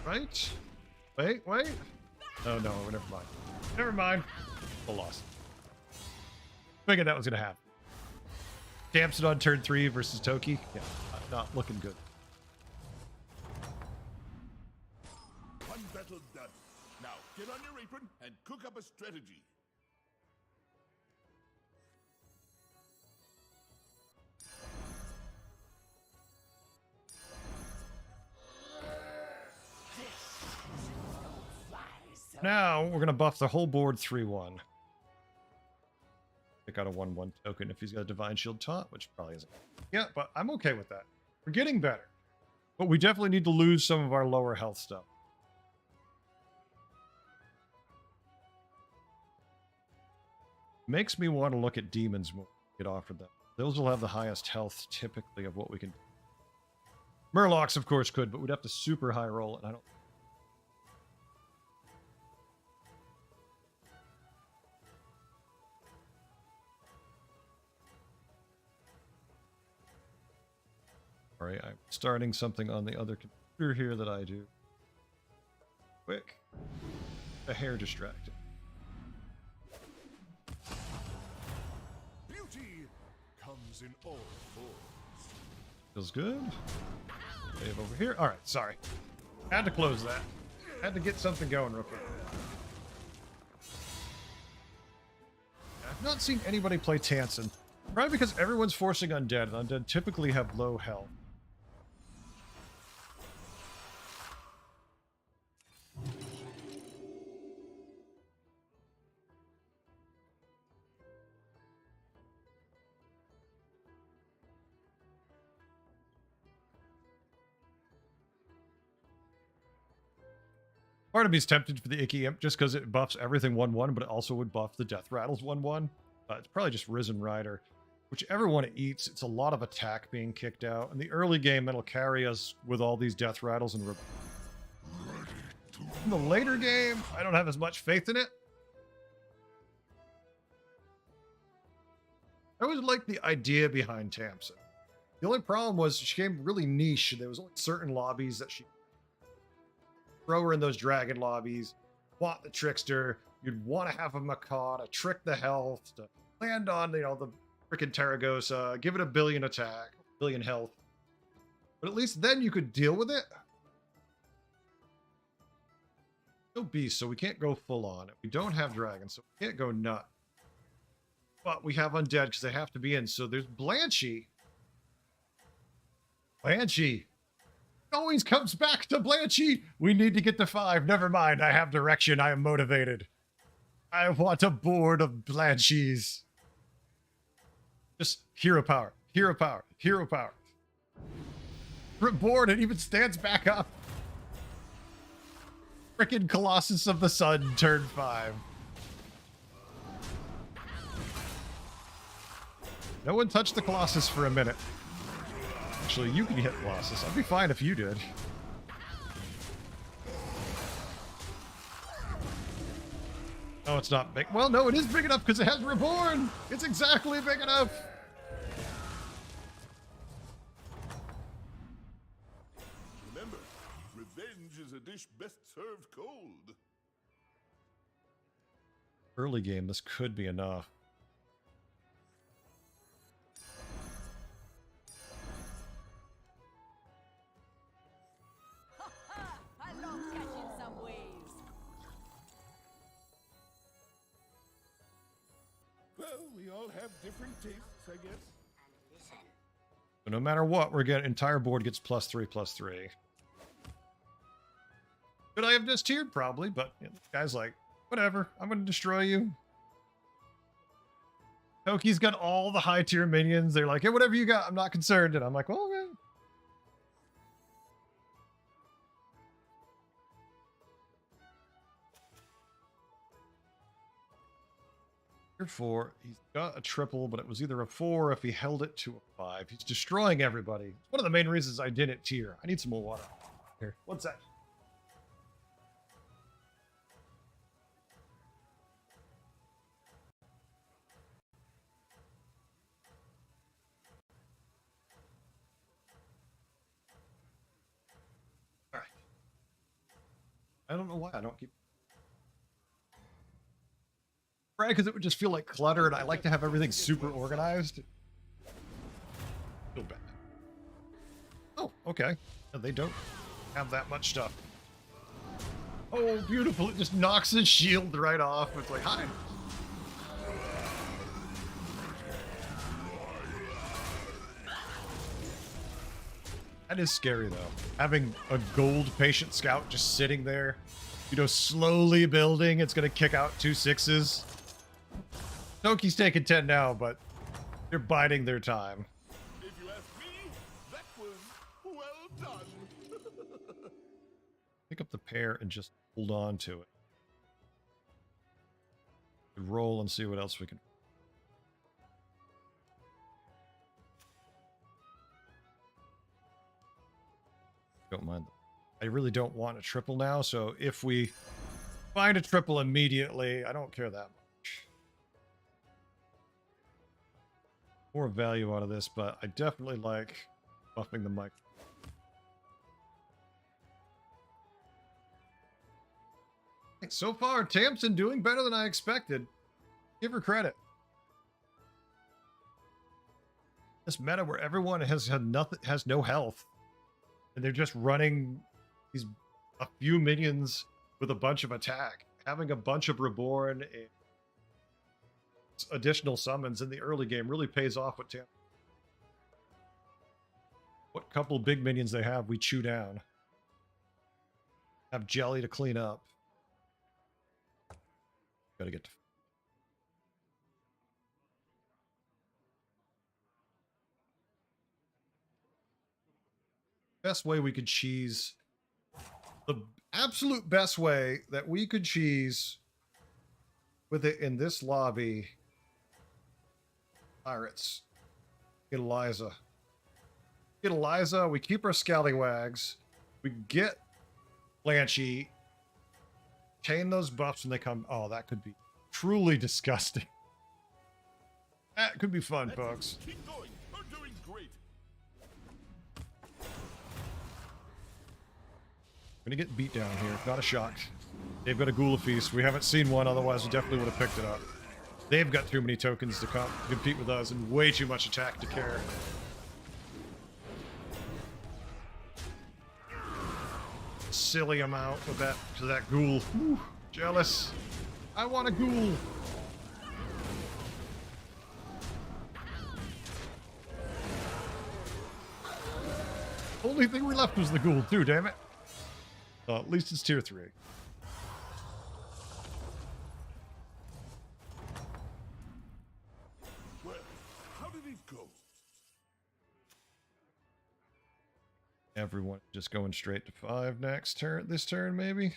Right? Wait. Oh, no, never mind. Never mind. Full loss. Figured that was going to happen. Damson on turn 3 versus Toki. Yeah, not looking good. One battle done. Now get on your apron and cook up a strategy. Now we're going to buff the whole board 3-1. Pick out a 1-1 token if he's got a Divine Shield taunt, which probably isn't. Yeah, but I'm okay with that. We're getting better. But we definitely need to lose some of our lower health stuff. Makes me want to look at demons when we get offered them. Those will have the highest health typically of what we can. Murlocs, of course, could, but we'd have to super high roll it, and I don't. All right, I'm starting something on the other computer here that I do. Quick. A hair distracted. Beauty comes in all forms. Feels good. Save over here. All right, sorry. Had to close that. Had to get something going real quick. I've not seen anybody play Tansen. Probably because everyone's forcing undead, and undead typically have low health. Part of me is tempted for the Icky Imp just because it buffs everything 1-1, but it also would buff the Death Rattles 1-1. It's probably just Risen Rider. Whichever one it eats, it's a lot of attack being kicked out. In the early game, it'll carry us with all these Death Rattles. And in the later game, I don't have as much faith in it. I always liked the idea behind Tamsin. The only problem was she came really niche. There was only certain lobbies that she throw her in those dragon lobbies, want the trickster, you'd want to have a Macaw to trick the health, to land on, the freaking Terragosa, give it a billion attack, billion health. But at least then you could deal with it. No beast, so we can't go full on. We don't have dragons, so we can't go nut. But we have undead because they have to be in. So there's Blanchy. Blanchy always comes back to Blanchy. We need to get to 5. Never mind. I have direction. I am motivated. I want a board of Blanchies. Just hero power. Hero power. Hero power. Board, it even stands back up. Frickin' Colossus of the Sun, turn 5. No one touched the Colossus for a minute. Actually, you can hit Colossus. I'd be fine if you did. No, it's not big. Well, no, it is big enough because it has Reborn. It's exactly big enough. Remember, revenge is a dish best served cold. Early game, this could be enough. I love catching some waves. Well, we all have different tastes, I guess. So no matter what, we're getting entire board gets +3/+3. Could I have this tiered? Probably, but the guy's like, whatever, I'm going to destroy you. Toki's got all the high tier minions. They're like, hey, whatever you got, I'm not concerned. And I'm like, well, okay. Tier 4, he's got a triple, but it was either a 4 if he held it to a 5. He's destroying everybody. It's one of the main reasons I didn't tier. I need some more water. Here, one sec. I don't know why I don't keep. Right, because it would just feel like clutter, and I like to have everything super organized. Feel bad. Oh, okay. No, they don't have that much stuff. Oh, beautiful. It just knocks his shield right off. It's like, hi. That is scary, though. Having a gold patient scout just sitting there, you know, slowly building. It's going to kick out 2 6s. Toki's taking 10 now, but they're biding their time. If you ask me, that was well done. Pick up the pair and just hold on to it. Roll and see what else we can. Don't mind. I really don't want a triple now, so if we find a triple immediately, I don't care that much. More value out of this, but I definitely like buffing the mic. So far, Tamsin doing better than I expected. Give her credit. This meta where everyone has had nothing, has no health, and they're just running these a few minions with a bunch of attack, having a bunch of reborn and additional summons in the early game really pays off with Tamsin. What couple big minions they have, we chew down. Have jelly to clean up. Gotta get to... Best way we could cheese... The absolute best way that we could cheese with it in this lobby... Pirates. Get Eliza. Get Eliza, we keep our scallywags. We get Blanchie. Chain those buffs when they come. Oh, that could be truly disgusting. That could be fun, folks. Keep going. We're doing great. Gonna get beat down here. Not a shock. They've got a Ghoul Feast. We haven't seen one, otherwise we definitely would have picked it up. They've got too many tokens to compete with us and way too much attack to care. Silly amount with that to that ghoul. Whew, jealous. I want a ghoul. Only thing we left was the ghoul too, damn it. At least it's tier 3. Well, how did it go? Everyone just going straight to 5 next turn. This turn, maybe?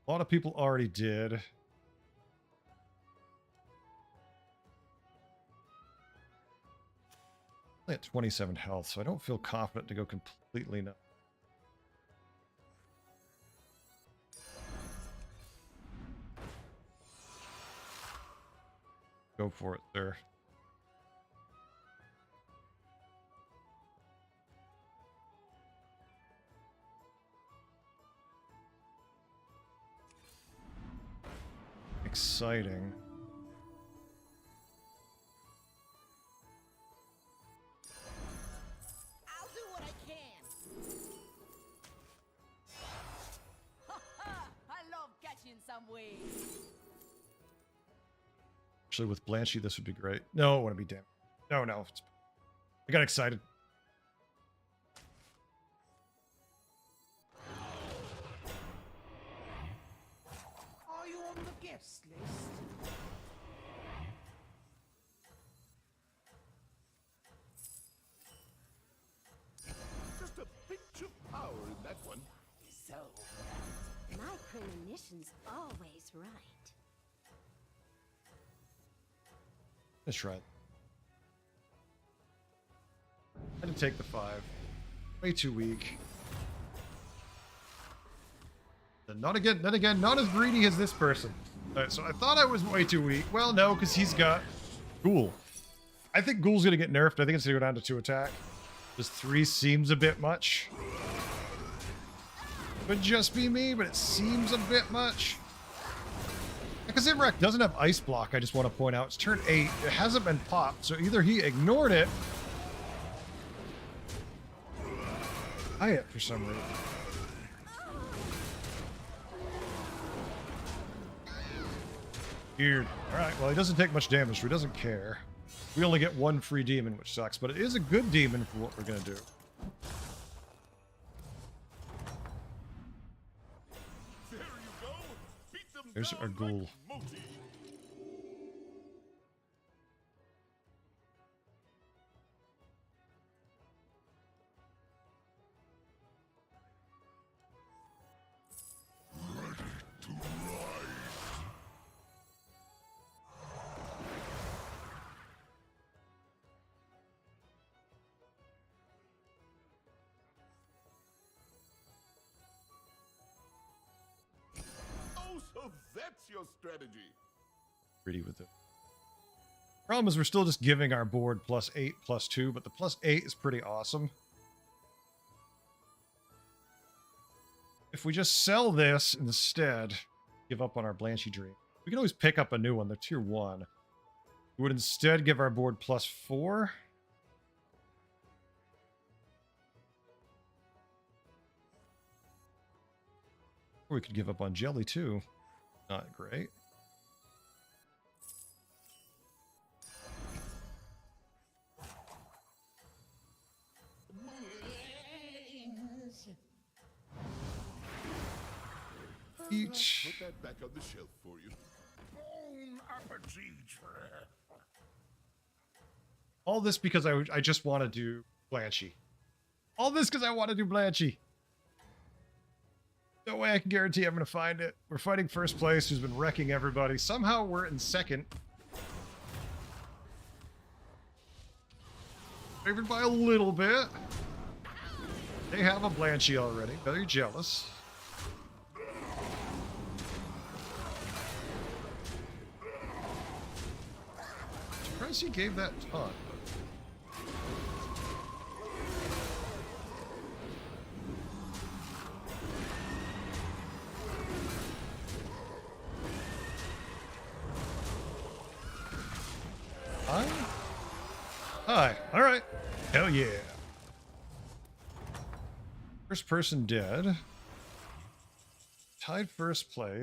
A lot of people already did. Only at 27 health, so I don't feel confident to go completely nuts. Go for it, sir. Exciting. I'll do what I can. Ha ha! I love catching some waves. Actually, with Blanchie, this would be great. No, I want to be damned. No, no. I got excited. Are you on the guest list? Just a pinch of power in that one. So, My premonition's always right. Let's try it. I had to take the 5. Way too weak. And not again, not as greedy as this person. Alright, so I thought I was way too weak. Well, no, because he's got Ghoul. I think Ghoul's gonna get nerfed. I think it's gonna go down to 2 attack. Just 3 seems a bit much. Could just be me, but it seems a bit much. Because Imrek doesn't have Ice Block, I just want to point out. It's turn 8. It hasn't been popped, so either he ignored it. I hit for some reason. Weird. Alright, well, he doesn't take much damage, so he doesn't care. We only get one free demon, which sucks, but it is a good demon for what we're going to do. There you go. Beat them There's down our ghoul. like Moti. Oh, so that's your strategy. Pretty with it. Problem is we're still just giving our board +8, +2, but the +8 is pretty awesome. If we just sell this instead, give up on our Blanchy Dream. We can always pick up a new one. They're tier 1. We would instead give our board +4. Or we could give up on Jelly too. Not great. Each. Put that back on the shelf for you. Bon appetit. All this because I just want to do Blanchy. All this because I want to do Blanchy. No way I can guarantee I'm going to find it. We're fighting first place, who's been wrecking everybody. Somehow we're in second. Favored by a little bit. They have a Blanchy already. Very jealous. Surprised he gave that taunt. Hi? Hi. All right. Hell yeah. First person dead. Tied first place.